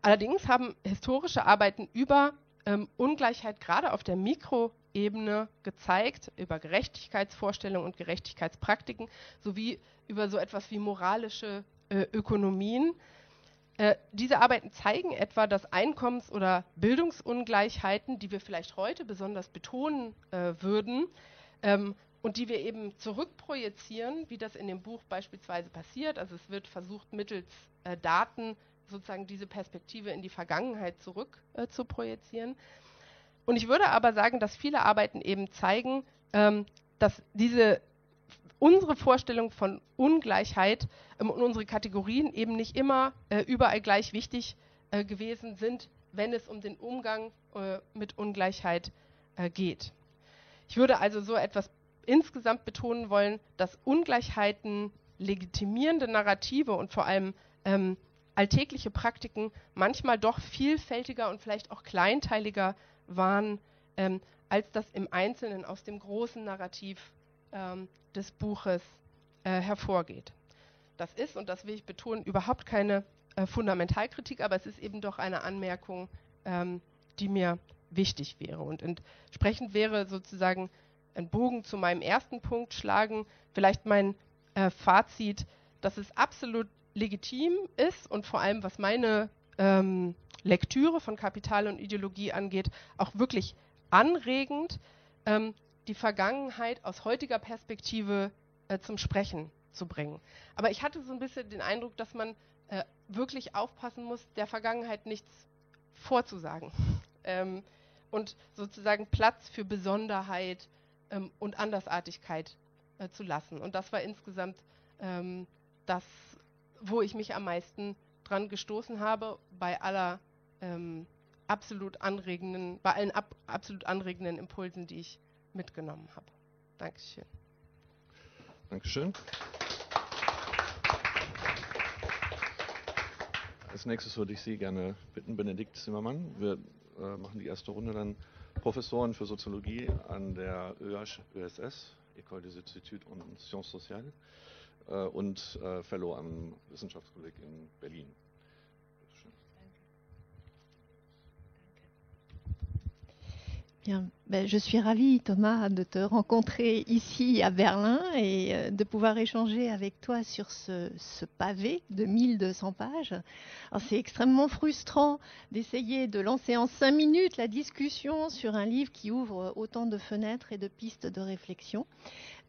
Allerdings haben historische Arbeiten über Ungleichheit gerade auf der Mikroebene gezeigt, über Gerechtigkeitsvorstellungen und Gerechtigkeitspraktiken, sowie über so etwas wie moralische Ökonomien. Diese Arbeiten zeigen etwa, dass Einkommens- oder Bildungsungleichheiten, die wir vielleicht heute besonders betonen würden und die wir eben zurückprojizieren, wie das in dem Buch beispielsweise passiert. Also es wird versucht, mittels Daten sozusagen diese Perspektive in die Vergangenheit zurück zu projizieren. Und ich würde aber sagen, dass viele Arbeiten eben zeigen, dass unsere Vorstellung von Ungleichheit und unsere Kategorien eben nicht immer überall gleich wichtig gewesen sind, wenn es um den Umgang mit Ungleichheit geht. Ich würde also so etwas insgesamt betonen wollen, dass Ungleichheiten legitimierende Narrative und vor allem alltägliche Praktiken manchmal doch vielfältiger und vielleicht auch kleinteiliger waren, als das im Einzelnen aus dem großen Narrativ des Buches hervorgeht. Das ist, und das will ich betonen, überhaupt keine Fundamentalkritik, aber es ist eben doch eine Anmerkung, die mir wichtig wäre. Und entsprechend wäre sozusagen ein Bogen zu meinem ersten Punkt schlagen, vielleicht mein Fazit, dass es absolut legitim ist und vor allem, was meine Lektüre von Kapital und Ideologie angeht, auch wirklich anregend, die Vergangenheit aus heutiger Perspektive zum Sprechen zu bringen. Aber ich hatte so ein bisschen den Eindruck, dass man wirklich aufpassen muss, der Vergangenheit nichts vorzusagen und sozusagen Platz für Besonderheit und Andersartigkeit zu lassen. Und das war insgesamt das, wo ich mich am meisten dran gestoßen habe, bei allen absolut anregenden Impulsen, die ich mitgenommen habe. Dankeschön. Dankeschön. Als nächstes würde ich Sie gerne bitten, Benedikt Zimmermann. Wir machen die erste Runde dann Professoren für Soziologie an der ÖSS, École des Études en Sciences Sociales, und Fellow am Wissenschaftskolleg in Berlin. Bien. Ben, je suis ravie, Thomas, de te rencontrer ici à Berlin et de pouvoir échanger avec toi sur ce pavé de 1200 pages. Alors, c'est extrêmement frustrant d'essayer de lancer en 5 minutes la discussion sur un livre qui ouvre autant de fenêtres et de pistes de réflexion.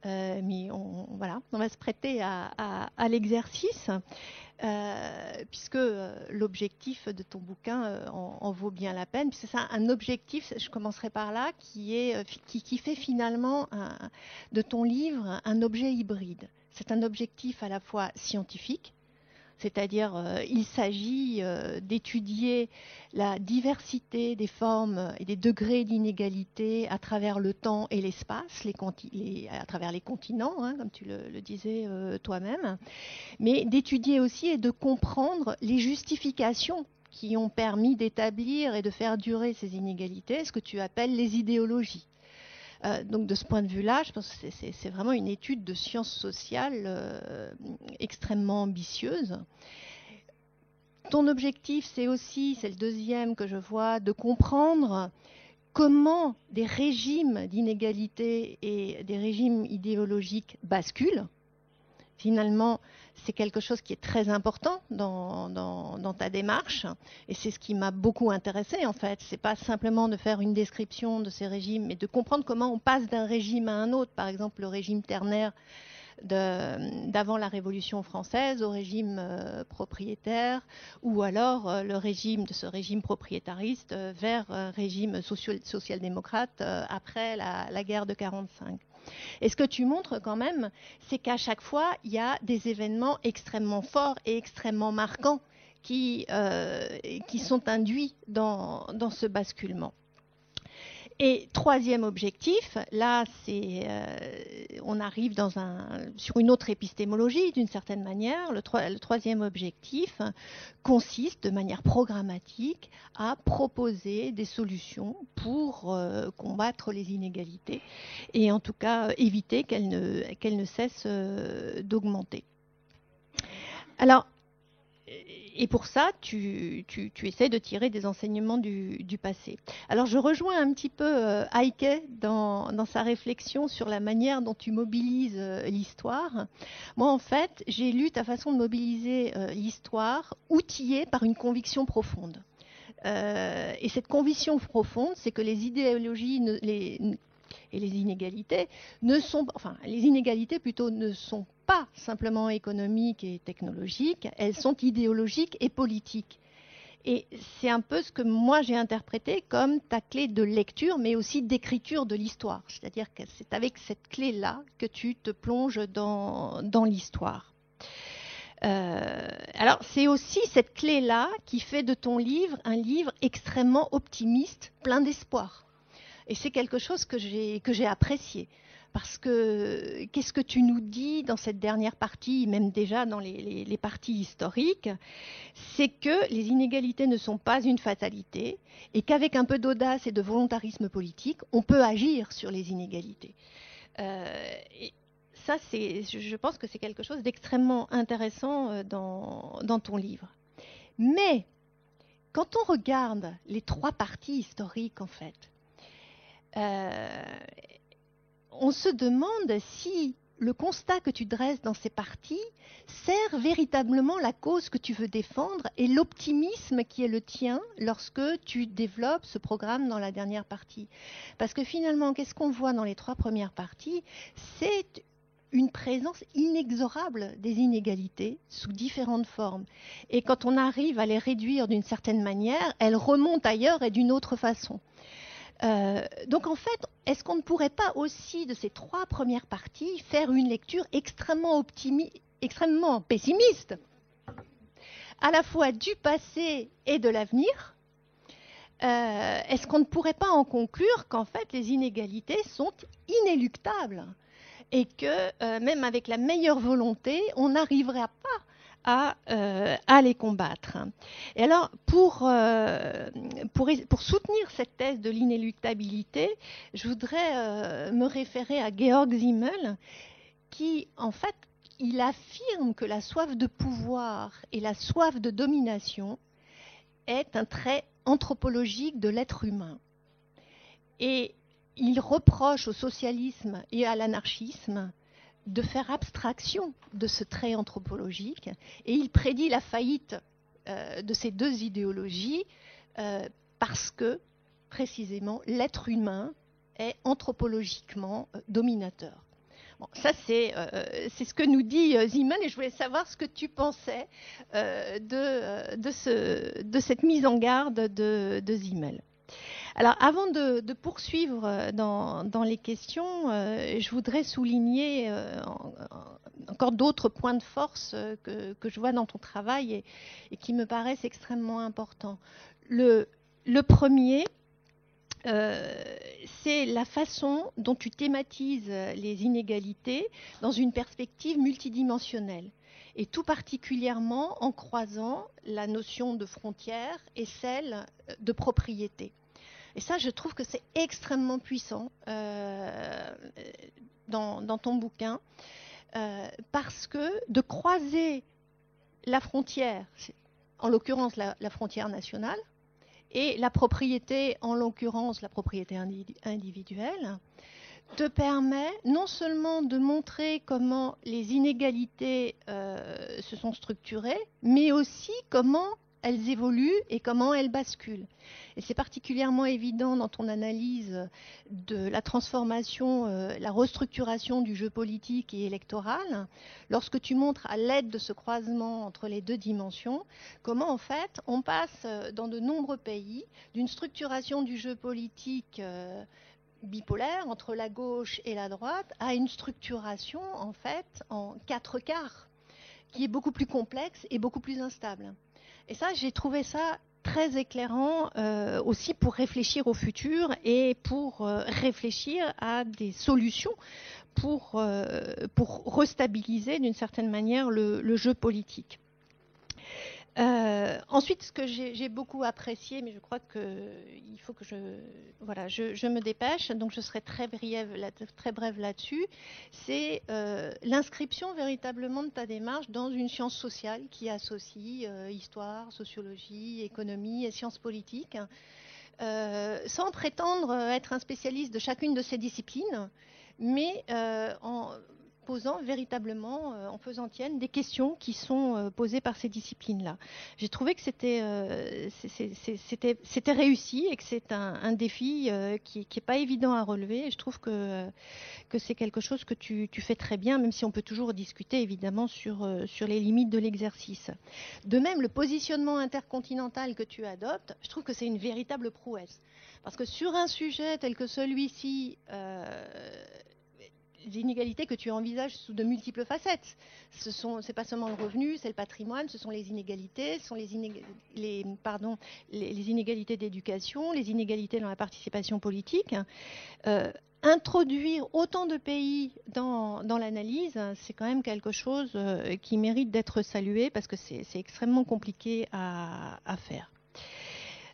Mais on va se prêter à l'exercice. Puisque l'objectif de ton bouquin en vaut bien la peine. C'est ça, un objectif, je commencerai par là, qui fait finalement de ton livre un objet hybride. C'est un objectif à la fois scientifique, c'est-à-dire il s'agit d'étudier la diversité des formes et des degrés d'inégalité à travers le temps et l'espace, à travers les continents, hein, comme tu le disais toi-même, mais d'étudier aussi et de comprendre les justifications qui ont permis d'établir et de faire durer ces inégalités, ce que tu appelles les idéologies. Donc de ce point de vue-là, je pense que c'est vraiment une étude de sciences sociales extrêmement ambitieuse. Ton objectif, c'est le deuxième que je vois, de comprendre comment des régimes d'inégalité et des régimes idéologiques basculent. Finalement, c'est quelque chose qui est très important dans ta démarche, et c'est ce qui m'a beaucoup intéressée en fait. C'est pas simplement de faire une description de ces régimes, mais de comprendre comment on passe d'un régime à un autre. Par exemple, le régime ternaire d'avant la Révolution française au régime propriétaire, ou alors le régime de ce régime propriétariste vers un régime social-démocrate après la guerre de 1945. Et ce que tu montres quand même, c'est qu'à chaque fois, il y a des événements extrêmement forts et extrêmement marquants qui sont induits dans ce basculement. Et troisième objectif, là, on arrive sur une autre épistémologie d'une certaine manière. Le troisième objectif consiste de manière programmatique à proposer des solutions pour combattre les inégalités et en tout cas éviter qu'elles ne cessent d'augmenter. Alors, et pour ça, tu essaies de tirer des enseignements du passé. Alors, je rejoins un petit peu Heike dans sa réflexion sur la manière dont tu mobilises l'histoire. Moi, en fait, j'ai lu ta façon de mobiliser l'histoire outillée par une conviction profonde. Et cette conviction profonde, c'est que les idéologies et les inégalités les inégalités plutôt ne sont pas simplement économiques et technologiques, elles sont idéologiques et politiques. Et c'est un peu ce que moi j'ai interprété comme ta clé de lecture, mais aussi d'écriture de l'histoire. C'est-à-dire que c'est avec cette clé-là que tu te plonges dans l'histoire. Alors c'est aussi cette clé-là qui fait de ton livre un livre extrêmement optimiste, plein d'espoir. Et c'est quelque chose que j'ai apprécié. Parce que qu'est-ce que tu nous dis dans cette dernière partie, même déjà dans les parties historiques, c'est que les inégalités ne sont pas une fatalité et qu'avec un peu d'audace et de volontarisme politique, on peut agir sur les inégalités. Et ça, je pense que c'est quelque chose d'extrêmement intéressant dans ton livre. Mais quand on regarde les trois parties historiques, en fait, on se demande si le constat que tu dresses dans ces parties sert véritablement la cause que tu veux défendre et l'optimisme qui est le tien lorsque tu développes ce programme dans la dernière partie. Parce que finalement, qu'est-ce qu'on voit dans les trois premières parties ? C'est une présence inexorable des inégalités sous différentes formes. Et quand on arrive à les réduire d'une certaine manière, elles remontent ailleurs et d'une autre façon. Donc en fait, est-ce qu'on ne pourrait pas aussi de ces trois premières parties faire une lecture extrêmement pessimiste, à la fois du passé et de l'avenir ? Est-ce qu'on ne pourrait pas en conclure qu'en fait les inégalités sont inéluctables et que même avec la meilleure volonté, on n'arriverait pas à les combattre. Et alors, pour soutenir cette thèse de l'inéluctabilité, je voudrais me référer à Georg Simmel, qui, en fait, il affirme que la soif de pouvoir et la soif de domination est un trait anthropologique de l'être humain. Et il reproche au socialisme et à l'anarchisme de faire abstraction de ce trait anthropologique, et il prédit la faillite de ces deux idéologies parce que, précisément, l'être humain est anthropologiquement dominateur. Bon, ça, c'est ce que nous dit Zimmel, et je voulais savoir ce que tu pensais de cette mise en garde de Zimmel. Alors, avant de poursuivre dans les questions, je voudrais souligner encore d'autres points de force que je vois dans ton travail et qui me paraissent extrêmement importants. Le premier, c'est la façon dont tu thématises les inégalités dans une perspective multidimensionnelle, et tout particulièrement en croisant la notion de frontière et celle de propriété. Et ça, je trouve que c'est extrêmement puissant dans ton bouquin, parce que de croiser la frontière, en l'occurrence la frontière nationale, et la propriété, en l'occurrence la propriété individuelle, te permet non seulement de montrer comment les inégalités se sont structurées, mais aussi comment elles évoluent et comment elles basculent. Et c'est particulièrement évident dans ton analyse de la transformation, la restructuration du jeu politique et électoral, lorsque tu montres à l'aide de ce croisement entre les deux dimensions, comment en fait on passe dans de nombreux pays d'une structuration du jeu politique bipolaire entre la gauche et la droite à une structuration en fait en 4 quarts qui est beaucoup plus complexe et beaucoup plus instable. Et ça, j'ai trouvé ça très éclairant aussi pour réfléchir au futur et pour réfléchir à des solutions pour restabiliser d'une certaine manière le jeu politique. Ensuite, ce que j'ai beaucoup apprécié, mais je crois qu'il faut que je me dépêche, donc je serai très brève là-dessus, c'est l'inscription véritablement de ta démarche dans une science sociale qui associe histoire, sociologie, économie et sciences politiques, sans prétendre être un spécialiste de chacune de ces disciplines, mais en posant véritablement, en faisant tienne des questions qui sont posées par ces disciplines-là. J'ai trouvé que c'était réussi et que c'est un défi qui n'est pas évident à relever. Et je trouve que c'est quelque chose que tu fais très bien, même si on peut toujours discuter évidemment sur les limites de l'exercice. De même, le positionnement intercontinental que tu adoptes, je trouve que c'est une véritable prouesse. Parce que sur un sujet tel que celui-ci, les inégalités que tu envisages sous de multiples facettes. C'est pas seulement le revenu, c'est le patrimoine, ce sont les inégalités, ce sont les inégalités d'éducation, les inégalités dans la participation politique. Introduire autant de pays dans l'analyse, c'est quand même quelque chose qui mérite d'être salué parce que c'est extrêmement compliqué à faire.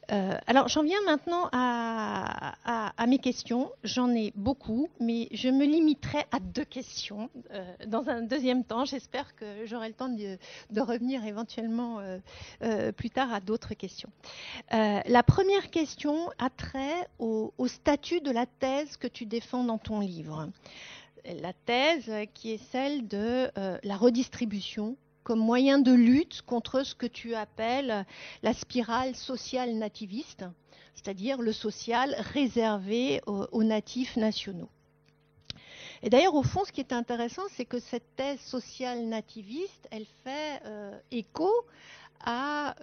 Alors j'en viens maintenant à mes questions. J'en ai beaucoup, mais je me limiterai à 2 questions dans un deuxième temps. J'espère que j'aurai le temps de revenir éventuellement plus tard à d'autres questions. La première question a trait au statut de la thèse que tu défends dans ton livre. La thèse qui est celle de la redistribution comme moyen de lutte contre ce que tu appelles la spirale sociale nativiste, c'est-à-dire le social réservé aux natifs nationaux. Et d'ailleurs, au fond, ce qui est intéressant, c'est que cette thèse sociale nativiste, elle fait écho à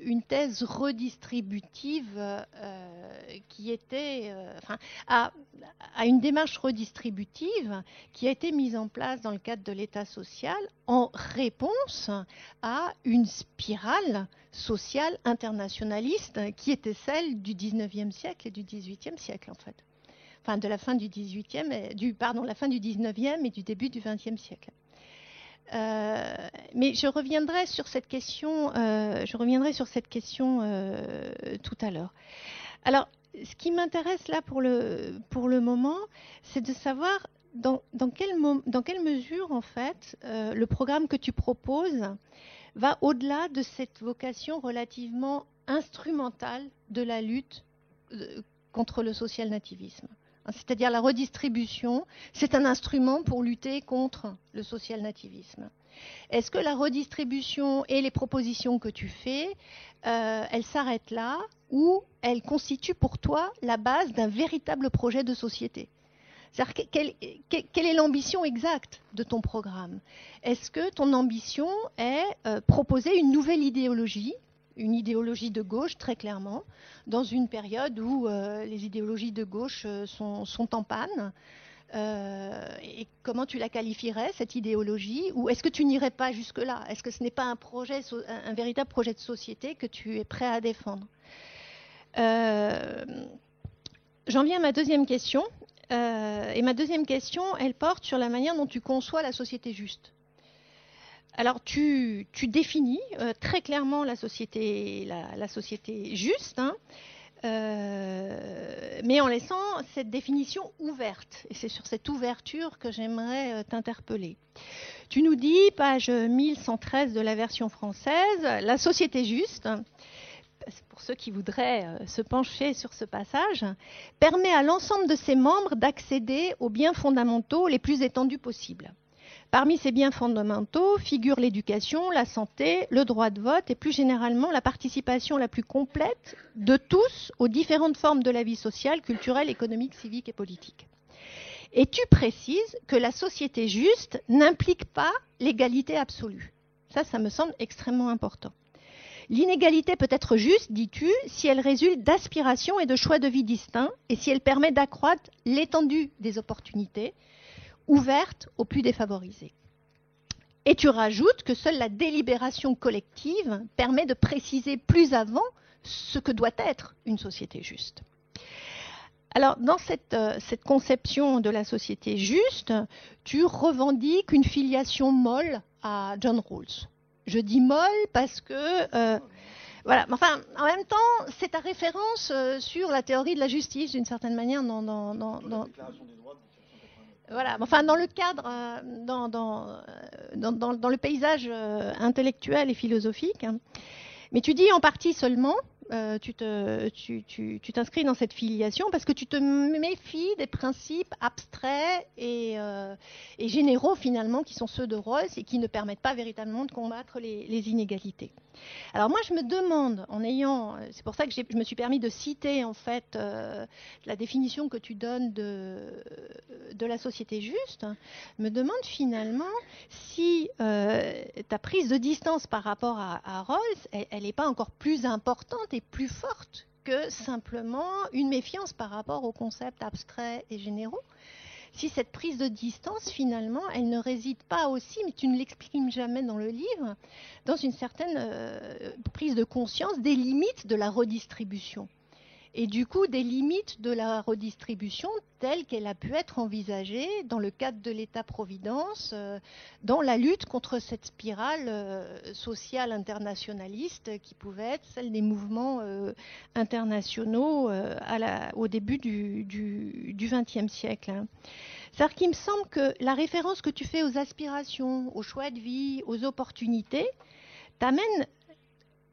une thèse redistributive qui était, à une démarche redistributive qui a été mise en place dans le cadre de l'État social en réponse à une spirale sociale internationaliste qui était celle du 19e siècle et du 18e siècle en fait. Enfin, de la fin du 19e et du début du 20e siècle. Mais je reviendrai sur cette question, tout à l'heure. Alors, ce qui m'intéresse là pour le moment, c'est de savoir dans quelle mesure, en fait, le programme que tu proposes va au-delà de cette vocation relativement instrumentale de la lutte contre le social-nativisme. C'est-à-dire la redistribution, c'est un instrument pour lutter contre le social-nativisme. Est-ce que la redistribution et les propositions que tu fais, elles s'arrêtent là ou elles constituent pour toi la base d'un véritable projet de société ? C'est-à-dire, quelle est l'ambition exacte de ton programme ? Est-ce que ton ambition est proposer une nouvelle idéologie, une idéologie de gauche très clairement, dans une période où les idéologies de gauche sont en panne ? Et comment tu la qualifierais, cette idéologie ? Ou est-ce que tu n'irais pas jusque-là ? Est-ce que ce n'est pas un véritable projet de société que tu es prêt à défendre ? J'en viens à ma deuxième question. Et ma deuxième question, elle porte sur la manière dont tu conçois la société juste. Alors, tu définis très clairement la société juste, mais en laissant cette définition ouverte. Et c'est sur cette ouverture que j'aimerais t'interpeller. Tu nous dis, page 1113 de la version française, la société juste, pour ceux qui voudraient se pencher sur ce passage, permet à l'ensemble de ses membres d'accéder aux biens fondamentaux les plus étendus possibles. Parmi ces biens fondamentaux figurent l'éducation, la santé, le droit de vote et plus généralement la participation la plus complète de tous aux différentes formes de la vie sociale, culturelle, économique, civique et politique. Et tu précises que la société juste n'implique pas l'égalité absolue. Ça me semble extrêmement important. L'inégalité peut être juste, dis-tu, si elle résulte d'aspirations et de choix de vie distincts et si elle permet d'accroître l'étendue des opportunités ouvertes aux plus défavorisés. Et tu rajoutes que seule la délibération collective permet de préciser plus avant ce que doit être une société juste. Alors, dans cette conception de la société juste, tu revendiques une filiation molle à John Rawls. Je dis molle parce que, voilà, enfin, en même temps, c'est ta référence sur la théorie de la justice, d'une certaine manière, voilà, enfin, dans le cadre, dans le paysage intellectuel et philosophique. Mais tu dis en partie seulement, tu t'inscris dans cette filiation parce que tu te méfies des principes abstraits et généraux finalement qui sont ceux de Rawls et qui ne permettent pas véritablement de combattre les inégalités. Alors moi je me demande, c'est pour ça que je me suis permis de citer en fait la définition que tu donnes de la société juste, me demande finalement si ta prise de distance par rapport à Rawls, elle n'est pas encore plus importante et plus forte que simplement une méfiance par rapport aux concepts abstraits et généraux. Si cette prise de distance, finalement, elle ne réside pas aussi, mais tu ne l'exprimes jamais dans le livre, dans une certaine prise de conscience des limites de la redistribution. Et du coup, des limites de la redistribution telle qu'elle a pu être envisagée dans le cadre de l'État-providence, dans la lutte contre cette spirale sociale internationaliste qui pouvait être celle des mouvements internationaux au début du XXe siècle. C'est-à-dire qu'il me semble que la référence que tu fais aux aspirations, aux choix de vie, aux opportunités, t'amène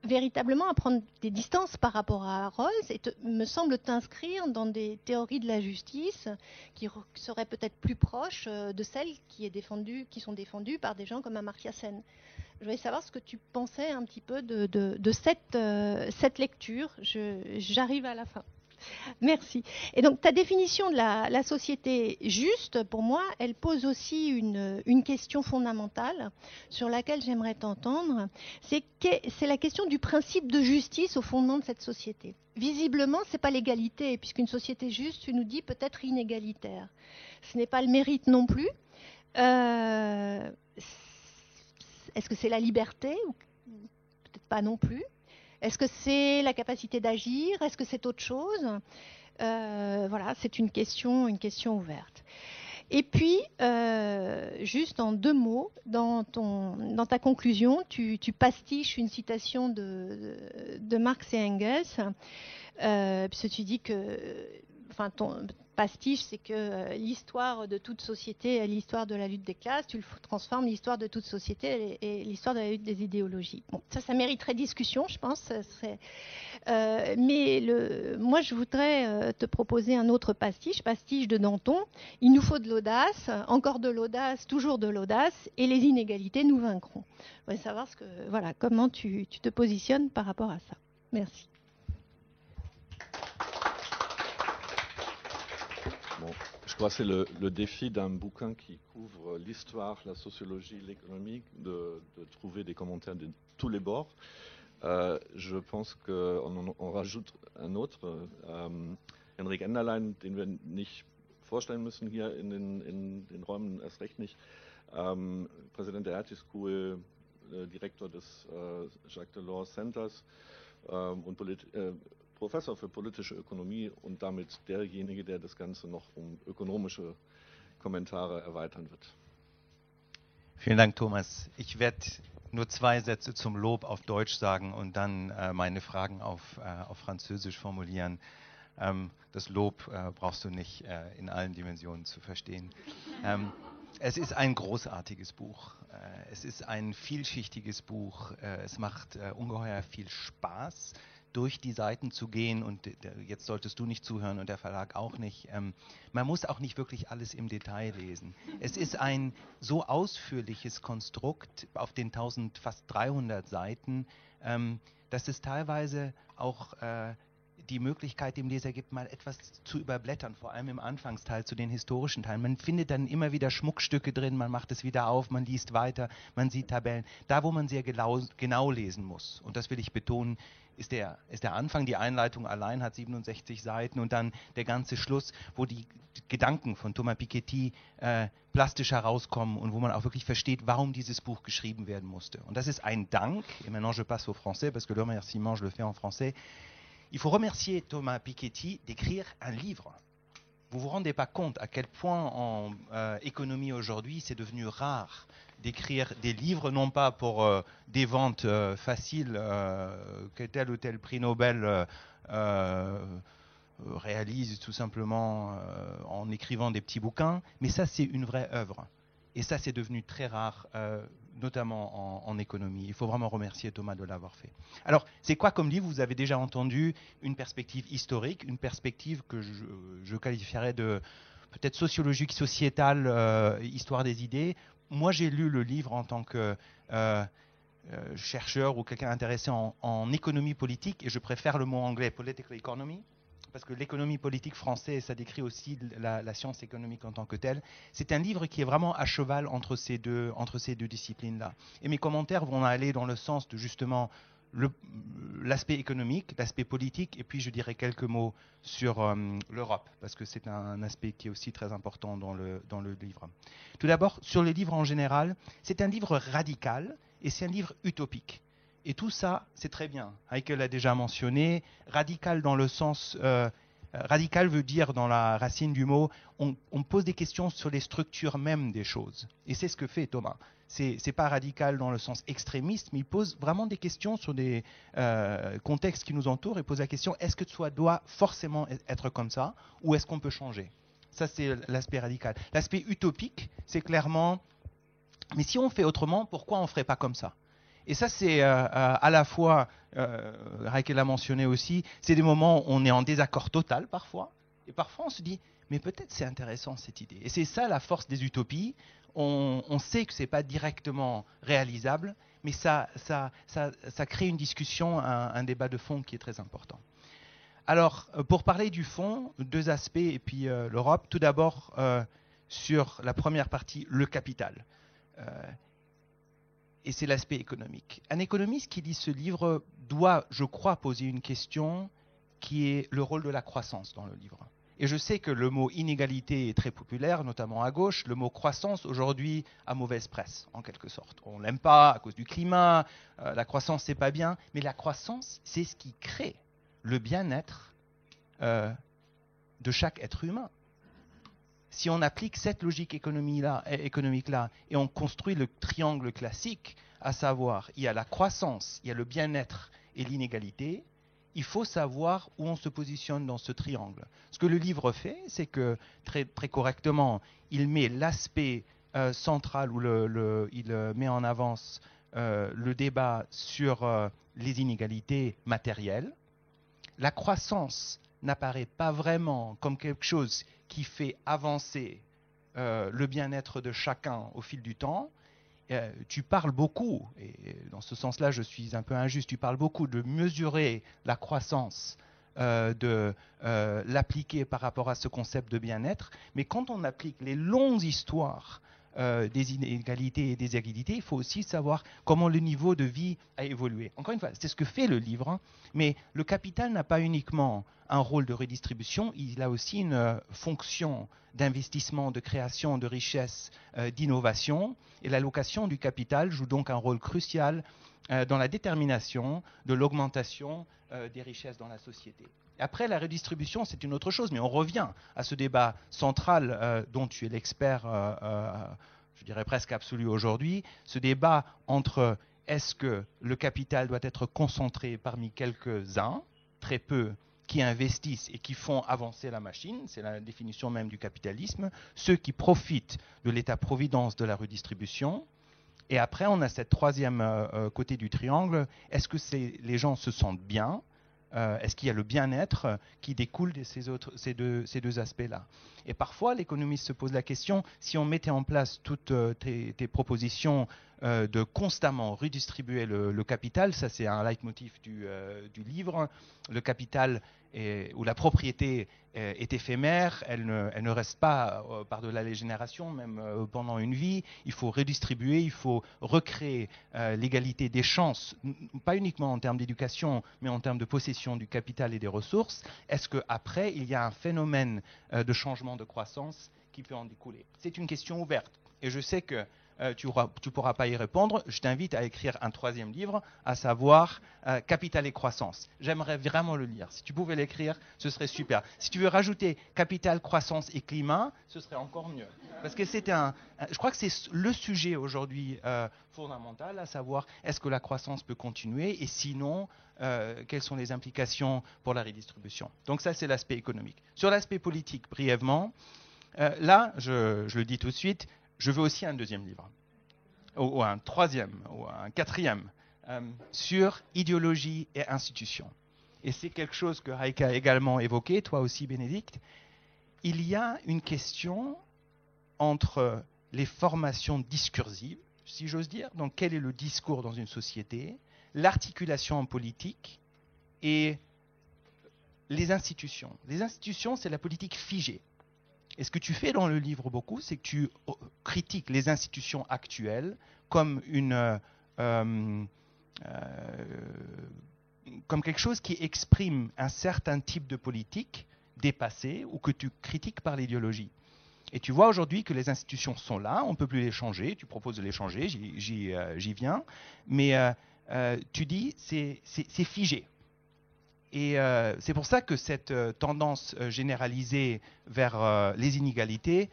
véritablement à prendre des distances par rapport à Rawls et me semble t'inscrire dans des théories de la justice qui seraient peut-être plus proches de celles qui sont défendues par des gens comme Amartya Sen. Je voulais savoir ce que tu pensais un petit peu de cette lecture. J'arrive à la fin. Merci. Et donc, ta définition de la société juste, pour moi, elle pose aussi une question fondamentale sur laquelle j'aimerais t'entendre. C'est la question du principe de justice au fondement de cette société. Visiblement, ce n'est pas l'égalité, puisqu'une société juste, tu nous dis, peut être inégalitaire. Ce n'est pas le mérite non plus. Est-ce que c'est la liberté? Peut-être pas non plus. Est-ce que c'est la capacité d'agir? Est-ce que c'est autre chose? Voilà, c'est une question ouverte. Et puis, juste en 2 mots, dans ta conclusion, tu pastiches une citation de Marx et Engels, puisque tu dis que enfin ton pastiche, c'est que l'histoire de toute société est l'histoire de la lutte des classes, tu le transformes, l'histoire de toute société et l'histoire de la lutte des idéologies. Bon, ça mériterait discussion, je pense. Mais moi, je voudrais te proposer un autre pastiche de Danton. Il nous faut de l'audace, encore de l'audace, toujours de l'audace, et les inégalités nous vaincront. Je voudrais savoir comment tu te positionnes par rapport à ça. Merci. Bon, je crois que c'est le défi d'un bouquin qui couvre l'histoire, la sociologie, l'économie, de trouver des commentaires de tous les bords. Je pense qu'on rajoute un autre, Henrik Enderlein, den wir nicht vorstellen müssen hier in den Räumen, erst recht nicht. Präsident der Hertie School, Direktor des Jacques Delors Centers und Professor für politische Ökonomie und damit derjenige, der das Ganze noch um ökonomische Kommentare erweitern wird. Vielen Dank, Thomas. Ich werde nur 2 Sätze zum Lob auf Deutsch sagen und dann meine Fragen auf Französisch formulieren. Das Lob brauchst du nicht in allen Dimensionen zu verstehen. Es ist ein großartiges Buch. Es ist ein vielschichtiges Buch. Es macht ungeheuer viel Spaß, durch die Seiten zu gehen, und jetzt solltest du nicht zuhören und der Verlag auch nicht. Man muss auch nicht wirklich alles im Detail lesen. Es ist ein so ausführliches Konstrukt auf den fast 300 Seiten, dass es teilweise auch die Möglichkeit dem Leser gibt, mal etwas zu überblättern, vor allem im Anfangsteil zu den historischen Teilen. Man findet dann immer wieder Schmuckstücke drin, man macht es wieder auf, man liest weiter, man sieht Tabellen. Da, wo man sehr genau lesen muss, und das will ich betonen, ist der Anfang, die Einleitung allein hat 67 Seiten und dann der ganze Schluss, wo die Gedanken von Thomas Piketty plastisch herauskommen und wo man auch wirklich versteht, warum dieses Buch geschrieben werden musste. Und das ist ein Dank, et maintenant je passe au français, parce que le remerciement, je le fais en français. Il faut remercier Thomas Piketty d'écrire un livre. Vous ne vous rendez pas compte à quel point en économie aujourd'hui, c'est devenu rare d'écrire des livres, non pas pour des ventes faciles que tel ou tel prix Nobel réalise tout simplement en écrivant des petits bouquins, mais ça c'est une vraie œuvre. Et ça c'est devenu très rare, notamment en économie. Il faut vraiment remercier Thomas de l'avoir fait. Alors, c'est quoi comme livre? Vous avez déjà entendu une perspective historique, une perspective que je qualifierais de peut-être sociologique, sociétale, histoire des idées. Moi, j'ai lu le livre en tant que chercheur ou quelqu'un intéressé en économie politique, et je préfère le mot anglais, political economy, parce que l'économie politique française, ça décrit aussi la science économique en tant que telle. C'est un livre qui est vraiment à cheval entre ces deux disciplines-là. Et mes commentaires vont aller dans le sens de justement l'aspect économique, l'aspect politique, et puis je dirais quelques mots sur l'Europe, parce que c'est un aspect qui est aussi très important dans le livre. Tout d'abord, sur le livre en général, c'est un livre radical et c'est un livre utopique. Et tout ça, c'est très bien. Heike l'a déjà mentionné, radical dans le sens... radical veut dire, dans la racine du mot, on pose des questions sur les structures mêmes des choses. Et c'est ce que fait Thomas. C'est pas radical dans le sens extrémiste, mais il pose vraiment des questions sur des contextes qui nous entourent et pose la question, est-ce que ça doit forcément être comme ça, ou est-ce qu'on peut changer? Ça, c'est l'aspect radical. L'aspect utopique, c'est clairement, mais si on fait autrement, pourquoi on ne ferait pas comme ça? Et ça, c'est à la fois, Heike l'a mentionné aussi, c'est des moments où on est en désaccord total parfois, et parfois on se dit, mais peut-être c'est intéressant cette idée. Et c'est ça la force des utopies. On sait que ce n'est pas directement réalisable, mais ça crée une discussion, un débat de fond qui est très important. Alors, pour parler du fond, 2 aspects, et puis l'Europe, tout d'abord sur la première partie, le capital. Et c'est l'aspect économique. Un économiste qui lit ce livre doit, je crois, poser une question qui est le rôle de la croissance dans le livre. Et je sais que le mot inégalité est très populaire, notamment à gauche. Le mot croissance, aujourd'hui, a mauvaise presse, en quelque sorte. On ne l'aime pas à cause du climat, la croissance, c'est pas bien. Mais la croissance, c'est ce qui crée le bien-être de chaque être humain. Si on applique cette logique économique-là et on construit le triangle classique, à savoir, il y a la croissance, il y a le bien-être et l'inégalité, il faut savoir où on se positionne dans ce triangle. Ce que le livre fait, c'est que très, très correctement, il met l'aspect central où il met en avance le débat sur les inégalités matérielles. La croissance n'apparaît pas vraiment comme quelque chose qui fait avancer le bien-être de chacun au fil du temps. Tu parles beaucoup, et dans ce sens-là je suis un peu injuste, tu parles beaucoup de mesurer la croissance, de l'appliquer par rapport à ce concept de bien-être, mais quand on applique les longues histoires des inégalités et des égalités, il faut aussi savoir comment le niveau de vie a évolué. Encore une fois, c'est ce que fait le livre, hein, mais le capital n'a pas uniquement un rôle de redistribution, il a aussi une fonction d'investissement, de création de richesses, d'innovation, et l'allocation du capital joue donc un rôle crucial dans la détermination de l'augmentation des richesses dans la société. Après, la redistribution, c'est une autre chose, mais on revient à ce débat central dont tu es l'expert, je dirais presque absolu aujourd'hui, ce débat entre est-ce que le capital doit être concentré parmi quelques-uns, très peu, qui investissent et qui font avancer la machine, c'est la définition même du capitalisme, ceux qui profitent de l'état-providence de la redistribution. Et après, on a cette troisième côté du triangle, est-ce que les gens se sentent bien ? Est-ce qu'il y a le bien-être qui découle de ces deux aspects-là? Et parfois, l'économiste se pose la question, si on mettait en place toutes tes propositions de constamment redistribuer le capital, ça c'est un leitmotiv du livre, le capital ou la propriété est éphémère, elle ne reste pas par-delà les générations, même pendant une vie. Il faut redistribuer, il faut recréer l'égalité des chances, pas uniquement en termes d'éducation, mais en termes de possession du capital et des ressources. Est-ce qu'après, il y a un phénomène de changement de croissance qui peut en découler? C'est une question ouverte. Et je sais que tu ne pourras pas y répondre. Je t'invite à écrire un troisième livre, à savoir Capital et croissance. J'aimerais vraiment le lire. Si tu pouvais l'écrire, ce serait super. Si tu veux rajouter Capital, croissance et climat, ce serait encore mieux. Parce que je crois que c'est le sujet aujourd'hui fondamental, à savoir est-ce que la croissance peut continuer et sinon, quelles sont les implications pour la redistribution. Donc ça, c'est l'aspect économique. Sur l'aspect politique, brièvement, là, je le dis tout de suite, je veux aussi un deuxième livre, ou un troisième, ou un quatrième, sur idéologie et institutions. Et c'est quelque chose que Heike a également évoqué, toi aussi Bénédicte. Il y a une question entre les formations discursives, si j'ose dire, donc quel est le discours dans une société, l'articulation en politique et les institutions. Les institutions, c'est la politique figée. Et ce que tu fais dans le livre beaucoup, c'est que tu critiques les institutions actuelles comme comme quelque chose qui exprime un certain type de politique dépassée ou que tu critiques par l'idéologie. Et tu vois aujourd'hui que les institutions sont là, on ne peut plus les changer, tu proposes de les changer, j'y viens, mais tu dis c'est figé. Et c'est pour ça que cette tendance généralisée vers les inégalités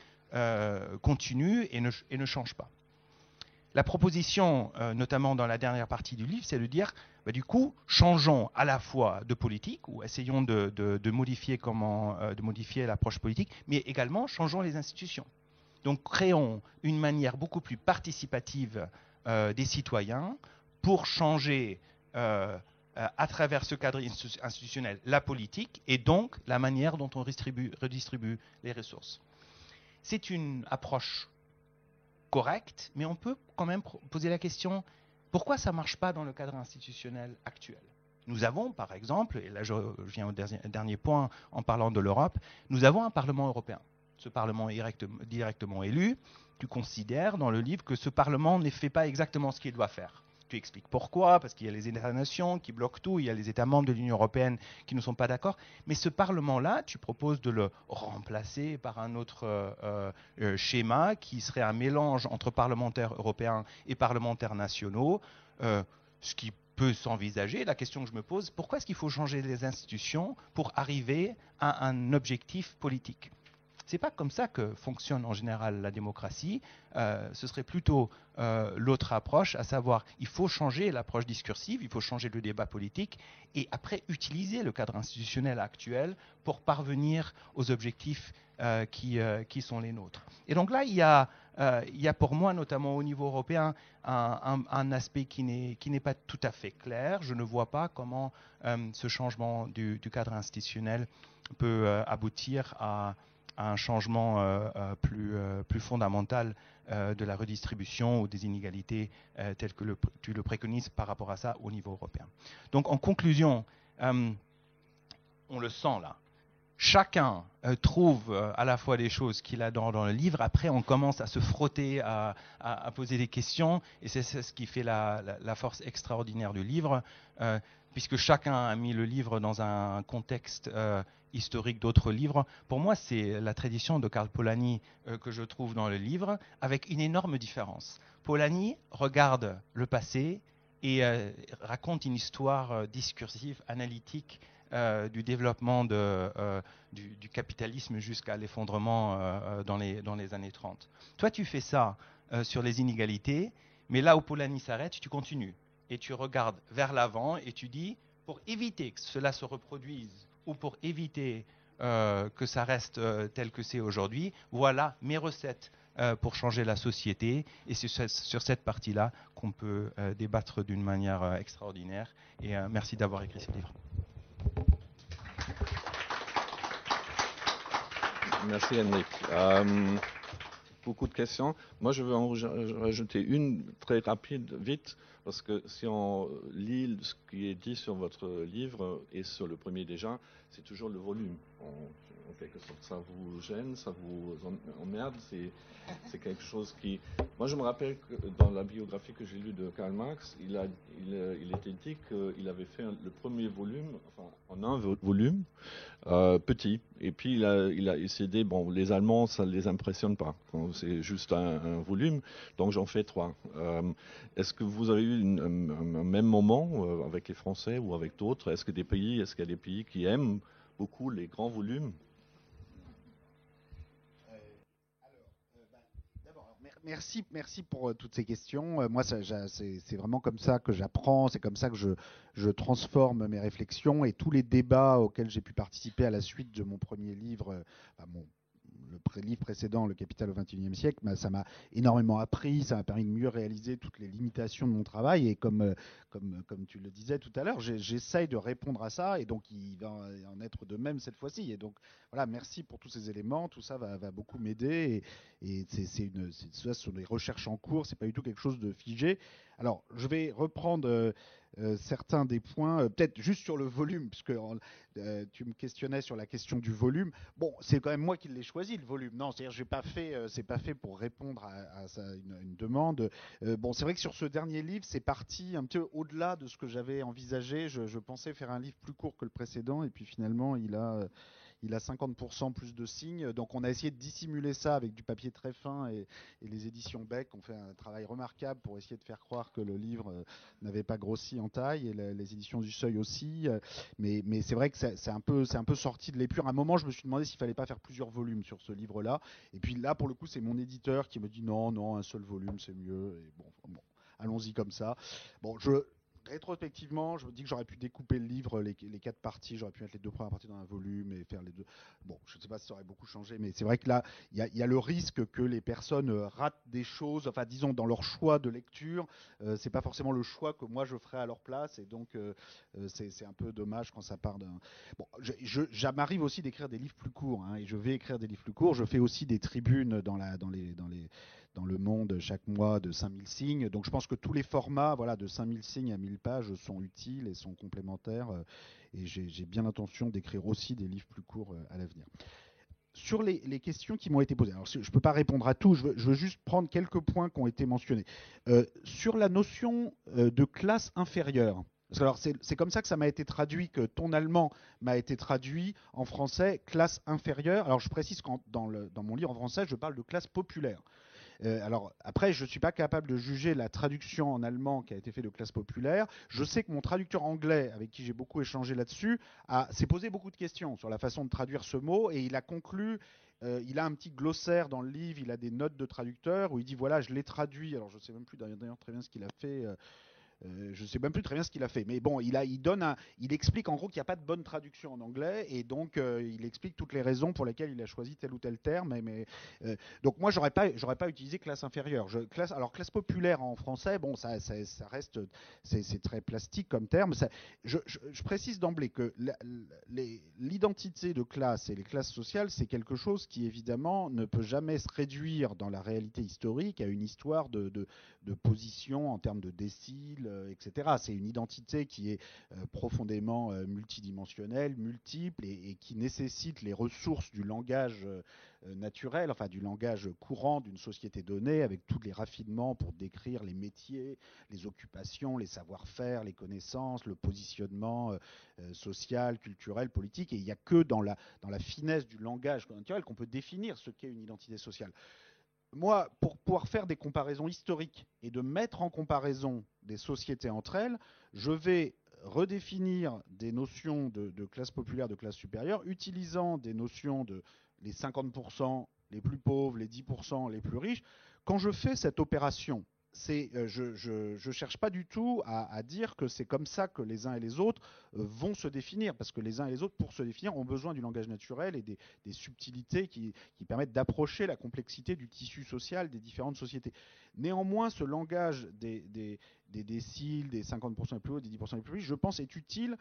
continue et ne change pas. La proposition, notamment dans la dernière partie du livre, c'est de dire, du coup, changeons à la fois de politique, ou essayons de modifier l'approche politique, mais également changeons les institutions. Donc créons une manière beaucoup plus participative des citoyens pour changer à travers ce cadre institutionnel, la politique et donc la manière dont on redistribue les ressources. C'est une approche correcte, mais on peut quand même poser la question, pourquoi ça ne marche pas dans le cadre institutionnel actuel? Nous avons, par exemple, et là je viens au dernier point en parlant de l'Europe, nous avons un Parlement européen. Ce Parlement est directement élu. Tu considères dans le livre que ce Parlement ne fait pas exactement ce qu'il doit faire. Tu expliques pourquoi, parce qu'il y a les États-nations qui bloquent tout, il y a les États membres de l'Union européenne qui ne sont pas d'accord. Mais ce Parlement-là, tu proposes de le remplacer par un autre schéma qui serait un mélange entre parlementaires européens et parlementaires nationaux, ce qui peut s'envisager. La question que je me pose, pourquoi est-ce qu'il faut changer les institutions pour arriver à un objectif politique? C'est pas comme ça que fonctionne en général la démocratie. Ce serait plutôt l'autre approche, à savoir il faut changer l'approche discursive, il faut changer le débat politique et après utiliser le cadre institutionnel actuel pour parvenir aux objectifs qui sont les nôtres. Et donc là, il y a pour moi, notamment au niveau européen, un aspect qui n'est pas tout à fait clair. Je ne vois pas comment ce changement du cadre institutionnel peut aboutir à un changement plus fondamental de la redistribution ou des inégalités telles que tu le préconises par rapport à ça au niveau européen. Donc en conclusion, on le sent là. Chacun trouve à la fois des choses qu'il a dans le livre. Après, on commence à se frotter, à poser des questions. Et c'est ce qui fait la force extraordinaire du livre, puisque chacun a mis le livre dans un contexte historique d'autres livres. Pour moi, c'est la tradition de Karl Polanyi que je trouve dans le livre, avec une énorme différence. Polanyi regarde le passé et raconte une histoire discursive, analytique, du développement du capitalisme jusqu'à l'effondrement dans les années 30. Toi, tu fais ça sur les inégalités, mais là où Polanyi s'arrête, tu continues. Et tu regardes vers l'avant et tu dis, pour éviter que cela se reproduise ou pour éviter que ça reste tel que c'est aujourd'hui, voilà mes recettes pour changer la société. Et c'est sur cette partie-là qu'on peut débattre d'une manière extraordinaire. Et merci d'avoir écrit ce livre. Merci Henrik. Beaucoup de questions. Moi, je veux en rajouter une très rapide, vite, parce que si on lit ce qui est dit sur votre livre et sur le premier déjà, c'est toujours le volume. En quelque sorte, ça vous gêne, ça vous emmerde. C'est quelque chose qui... Moi, je me rappelle que dans la biographie que j'ai lue de Karl Marx, il était dit qu'il avait fait le premier volume, enfin, en un volume, petit. Et puis, il s'est dit, bon, les Allemands, ça ne les impressionne pas. C'est juste un volume, donc j'en fais 3. Est-ce que vous avez eu un même moment avec les Français ou avec d'autres? Est-ce qu'il y a des pays qui aiment beaucoup les grands volumes? Merci pour toutes ces questions. Moi, c'est vraiment comme ça que j'apprends, c'est comme ça que je transforme mes réflexions et tous les débats auxquels j'ai pu participer à la suite de mon premier livre, le livre précédent, Le Capital au XXIe siècle, ça m'a énormément appris, ça m'a permis de mieux réaliser toutes les limitations de mon travail. Et comme tu le disais tout à l'heure, j'essaye de répondre à ça, et donc il va en être de même cette fois-ci. Et donc voilà, merci pour tous ces éléments, tout ça va beaucoup m'aider. Et ce sont des recherches en cours, c'est pas du tout quelque chose de figé. Alors, je vais reprendre certains des points, peut-être juste sur le volume, puisque tu me questionnais sur la question du volume. Bon, c'est quand même moi qui l'ai choisi, le volume. Non, c'est-à-dire, c'est pas fait pour répondre à une demande. Bon, c'est vrai que sur ce dernier livre, c'est parti un petit peu au-delà de ce que j'avais envisagé. Je pensais faire un livre plus court que le précédent, et puis finalement, il a 50% plus de signes. Donc on a essayé de dissimuler ça avec du papier très fin, et les éditions Beck ont fait un travail remarquable pour essayer de faire croire que le livre n'avait pas grossi en taille, et les éditions du Seuil aussi. Mais c'est vrai que c'est un peu sorti de l'épure. À un moment, je me suis demandé s'il fallait pas faire plusieurs volumes sur ce livre-là. Et puis là, pour le coup, c'est mon éditeur qui me dit non, un seul volume, c'est mieux. Et bon, allons-y comme ça. Bon, rétrospectivement, je me dis que j'aurais pu découper le livre, les 4 parties, j'aurais pu mettre les 2 premières parties dans un volume et faire les 2. Bon, je ne sais pas si ça aurait beaucoup changé, mais c'est vrai que là, il y a le risque que les personnes ratent des choses, enfin, disons, dans leur choix de lecture. C'est pas forcément le choix que moi je ferais à leur place, et donc c'est un peu dommage quand ça part d'un. Bon, m'arrive aussi d'écrire des livres plus courts, hein, et je vais écrire des livres plus courts. Je fais aussi des tribunes dans le Monde chaque mois de 5000 signes. Donc je pense que tous les formats, voilà, de 5000 signes à 1000 pages sont utiles et sont complémentaires. Et j'ai bien l'intention d'écrire aussi des livres plus courts à l'avenir. Sur les questions qui m'ont été posées, alors je ne peux pas répondre à tout, je veux juste prendre quelques points qui ont été mentionnés. Sur la notion de classe inférieure, alors c'est comme ça que ça m'a été traduit, que ton allemand m'a été traduit en français, classe inférieure. Alors je précise que dans mon livre en français, je parle de classe populaire. Alors après, je ne suis pas capable de juger la traduction en allemand qui a été faite de classe populaire. Je sais que mon traducteur anglais, avec qui j'ai beaucoup échangé là-dessus, s'est posé beaucoup de questions sur la façon de traduire ce mot, et il a conclu il a un petit glossaire dans le livre, il a des notes de traducteur où il dit voilà, je l'ai traduit. Alors je sais même plus d'ailleurs très bien ce qu'il a fait. Je ne sais même plus très bien ce qu'il a fait, mais bon, il explique en gros qu'il n'y a pas de bonne traduction en anglais, et donc il explique toutes les raisons pour lesquelles il a choisi tel ou tel terme. Donc moi, j'aurais pas utilisé classe inférieure. Alors classe populaire en français, bon, ça reste, c'est très plastique comme terme. Je précise d'emblée que l'identité de classe et les classes sociales, c'est quelque chose qui évidemment ne peut jamais se réduire dans la réalité historique à une histoire de position en termes de décile, etc. C'est une identité qui est profondément multidimensionnelle, multiple, et qui nécessite les ressources du langage naturel, enfin du langage courant d'une société donnée, avec tous les raffinements pour décrire les métiers, les occupations, les savoir-faire, les connaissances, le positionnement social, culturel, politique. Et il n'y a que dans la finesse du langage naturel qu'on peut définir ce qu'est une identité sociale. Moi, pour pouvoir faire des comparaisons historiques et de mettre en comparaison des sociétés entre elles, je vais redéfinir des notions de classe populaire, de classe supérieure, utilisant des notions de les 50% les plus pauvres, les 10% les plus riches. Quand je fais cette opération, je cherche pas du tout à dire que c'est comme ça que les uns et les autres vont se définir, parce que les uns et les autres, pour se définir, ont besoin du langage naturel et des subtilités qui permettent d'approcher la complexité du tissu social des différentes sociétés. Néanmoins, ce langage des déciles, des 50% les plus hauts, des 10% les plus riches, je pense est utile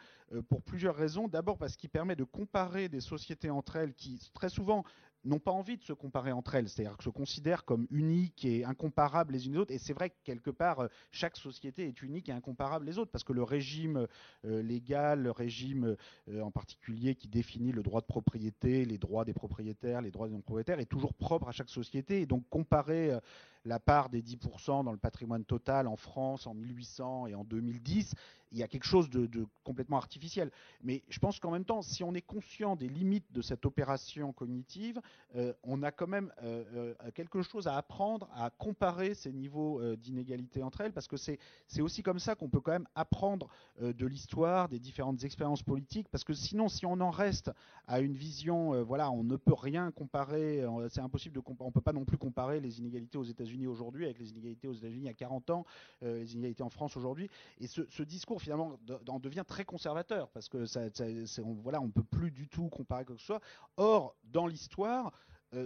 pour plusieurs raisons. D'abord parce qu'il permet de comparer des sociétés entre elles qui, très souvent, n'ont pas envie de se comparer entre elles, c'est-à-dire que se considèrent comme uniques et incomparables les unes les autres. Et c'est vrai que quelque part, chaque société est unique et incomparable les autres, parce que le régime légal, le régime en particulier qui définit le droit de propriété, les droits des propriétaires, les droits des non-propriétaires, est toujours propre à chaque société. Et donc comparer la part des 10% dans le patrimoine total en France en 1800 et en 2010, il y a quelque chose de complètement artificiel. Mais je pense qu'en même temps, si on est conscient des limites de cette opération cognitive, on a quand même quelque chose à apprendre à comparer ces niveaux d'inégalité entre elles, parce que c'est aussi comme ça qu'on peut quand même apprendre de l'histoire, des différentes expériences politiques, parce que sinon, si on en reste à une vision, voilà, on ne peut rien comparer, c'est impossible on ne peut pas non plus comparer les inégalités aux États-Unis aujourd'hui avec les inégalités aux États-Unis il y a 40 ans, les inégalités en France aujourd'hui, et ce discours finalement en devient très conservateur, parce que voilà, on ne peut plus du tout comparer quoi que ce soit. Or, dans l'histoire,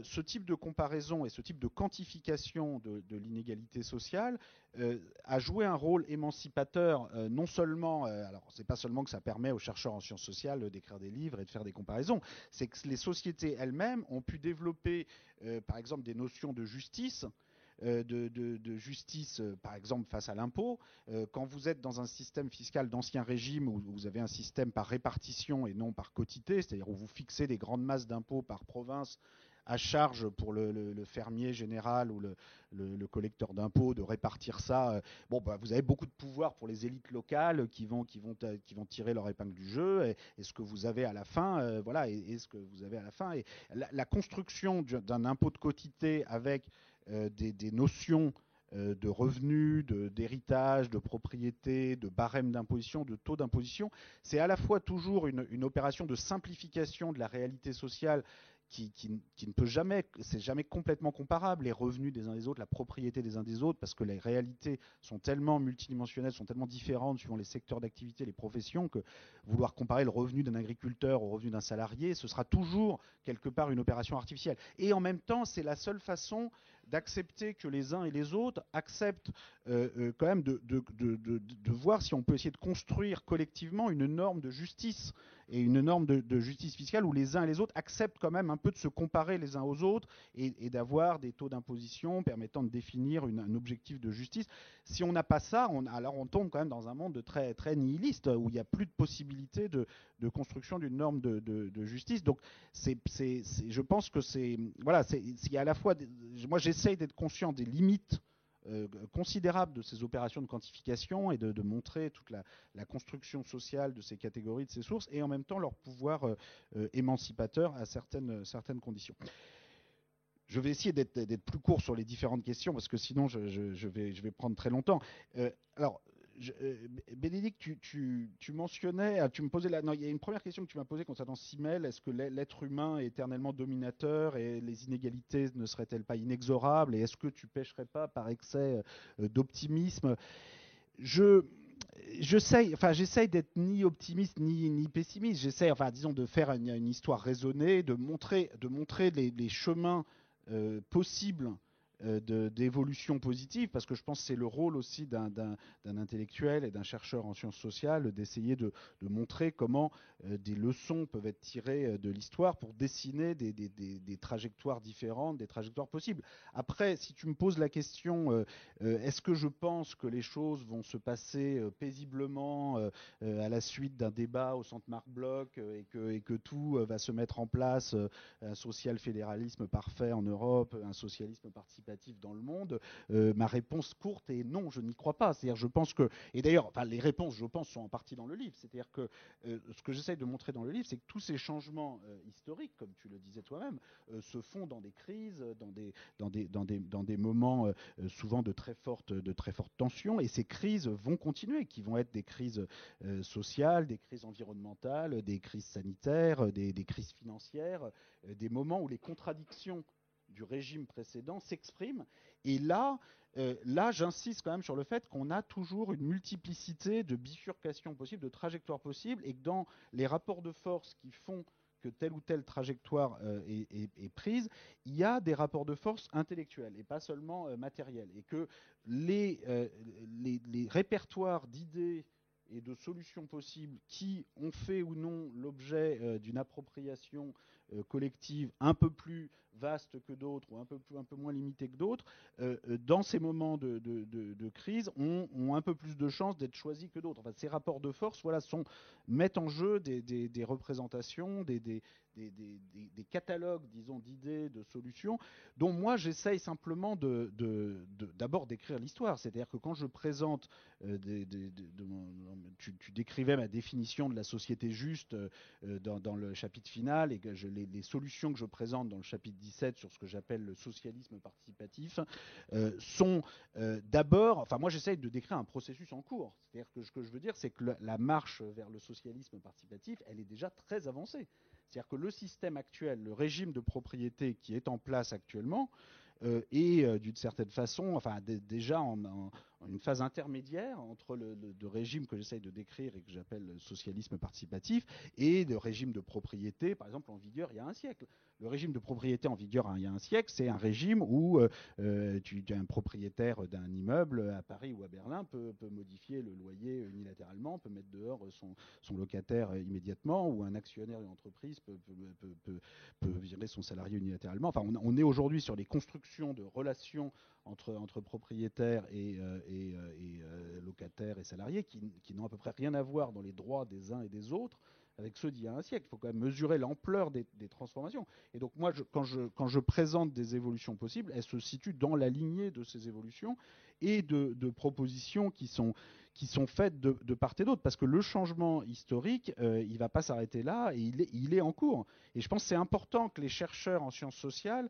ce type de comparaison et ce type de quantification de l'inégalité sociale a joué un rôle émancipateur, non seulement, alors c'est pas seulement que ça permet aux chercheurs en sciences sociales d'écrire des livres et de faire des comparaisons, c'est que les sociétés elles-mêmes ont pu développer, par exemple, des notions de justice, de justice, par exemple, face à l'impôt. Quand vous êtes dans un système fiscal d'ancien régime où vous avez un système par répartition et non par quotité, c'est-à-dire où vous fixez des grandes masses d'impôts par province à charge pour le fermier général ou le collecteur d'impôts de répartir ça. Bon, bah, vous avez beaucoup de pouvoir pour les élites locales qui vont tirer leur épingle du jeu. Et ce que vous avez à la fin, voilà, et ce que vous avez à la fin. Et la construction d'un impôt de quotité avec des notions de revenus, d'héritage, de propriété, de barème d'imposition, de taux d'imposition, c'est à la fois toujours une opération de simplification de la réalité sociale qui ne peut jamais, c'est jamais complètement comparable, les revenus des uns des autres, la propriété des uns des autres, parce que les réalités sont tellement multidimensionnelles, sont tellement différentes suivant les secteurs d'activité, les professions, que vouloir comparer le revenu d'un agriculteur au revenu d'un salarié, ce sera toujours quelque part une opération artificielle. Et en même temps, c'est la seule façon d'accepter que les uns et les autres acceptent quand même de voir si on peut essayer de construire collectivement une norme de justice et une norme de justice fiscale où les uns et les autres acceptent quand même un peu de se comparer les uns aux autres et d'avoir des taux d'imposition permettant de définir un objectif de justice. Si on n'a pas ça, alors on tombe quand même dans un monde très, très nihiliste où il n'y a plus de possibilité de construction d'une norme de justice. Donc je pense que voilà, il y a à la fois, moi j'essaye d'être conscient des limites considérable de ces opérations de quantification et de montrer toute la construction sociale de ces catégories, de ces sources, et en même temps leur pouvoir émancipateur à certaines conditions. Je vais essayer d'être plus court sur les différentes questions, parce que sinon je vais prendre très longtemps. Alors, Bénédicte, tu mentionnais, tu me posais non, il y a une première question que tu m'as posée concernant Simmel. Est-ce que l'être humain est éternellement dominateur et les inégalités ne seraient-elles pas inexorables? Et est-ce que tu pêcherais pas par excès d'optimisme? J'essaye d'être ni optimiste ni pessimiste. J'essaie, disons, de faire une histoire raisonnée, de montrer les chemins possibles d'évolution positive, parce que je pense que c'est le rôle aussi d'un intellectuel et d'un chercheur en sciences sociales d'essayer de montrer comment des leçons peuvent être tirées de l'histoire pour dessiner des trajectoires différentes, des trajectoires possibles. Après, si tu me poses la question, est-ce que je pense que les choses vont se passer paisiblement à la suite d'un débat au Centre Marc Bloch et que tout va se mettre en place, un social-fédéralisme parfait en Europe, un socialisme participatif dans le monde, ma réponse courte est non, je n'y crois pas. C'est-à-dire, je pense que, et d'ailleurs, les réponses, je pense, sont en partie dans le livre. C'est-à-dire que ce que j'essaye de montrer dans le livre, c'est que tous ces changements historiques, comme tu le disais toi-même, se font dans des crises, dans des moments souvent de très fortes tensions, et ces crises vont continuer, qui vont être des crises sociales, des crises environnementales, des crises sanitaires, des crises financières, des moments où les contradictions du régime précédent s'exprime. Et là, j'insiste quand même sur le fait qu'on a toujours une multiplicité de bifurcations possibles, de trajectoires possibles, et que dans les rapports de force qui font que telle ou telle trajectoire est prise, il y a des rapports de force intellectuels et pas seulement matériels. Et que les répertoires d'idées et de solutions possibles qui ont fait ou non l'objet d'une appropriation collective un peu plus vaste que d'autres ou un peu moins limitée que d'autres, dans ces moments de crise, ont un peu plus de chances d'être choisis que d'autres. Enfin, ces rapports de force mettent en jeu des représentations, des catalogues, disons, d'idées, de solutions, dont moi j'essaye simplement d'abord d'écrire l'histoire. C'est-à-dire que quand je présente tu décrivais ma définition de la société juste dans le chapitre final, et que les solutions que je présente dans le chapitre 17 sur ce que j'appelle le socialisme participatif sont d'abord, moi j'essaye de décrire un processus en cours. C'est-à-dire que ce que je veux dire, c'est que la marche vers le socialisme participatif, elle est déjà très avancée. C'est-à-dire que le système actuel, le régime de propriété qui est en place actuellement, est d'une certaine façon, déjà en une phase intermédiaire entre le régime que j'essaye de décrire et que j'appelle le socialisme participatif et le régime de propriété, par exemple, en vigueur il y a un siècle. Le régime de propriété en vigueur il y a un siècle, c'est un régime où un propriétaire d'un immeuble à Paris ou à Berlin peut modifier le loyer unilatéralement, peut mettre dehors son locataire immédiatement, ou un actionnaire d'une entreprise peut virer son salarié unilatéralement. Enfin, on est aujourd'hui sur les constructions de relations entre propriétaires et locataires et salariés qui n'ont à peu près rien à voir dans les droits des uns et des autres avec ceux d'il y a un siècle. Il faut quand même mesurer l'ampleur des transformations. Et donc moi, quand je présente des évolutions possibles, elles se situent dans la lignée de ces évolutions et de propositions qui sont faites de part et d'autre. Parce que le changement historique, il ne va pas s'arrêter là, et il est en cours. Et je pense que c'est important que les chercheurs en sciences sociales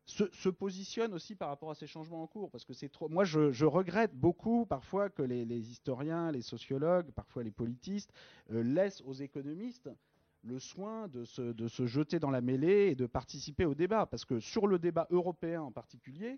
se positionne aussi par rapport à ces changements en cours, parce que c'est trop. Moi, je regrette beaucoup parfois que les historiens, les sociologues, parfois les politistes, laissent aux économistes le soin de se jeter dans la mêlée et de participer au débat, parce que sur le débat européen en particulier,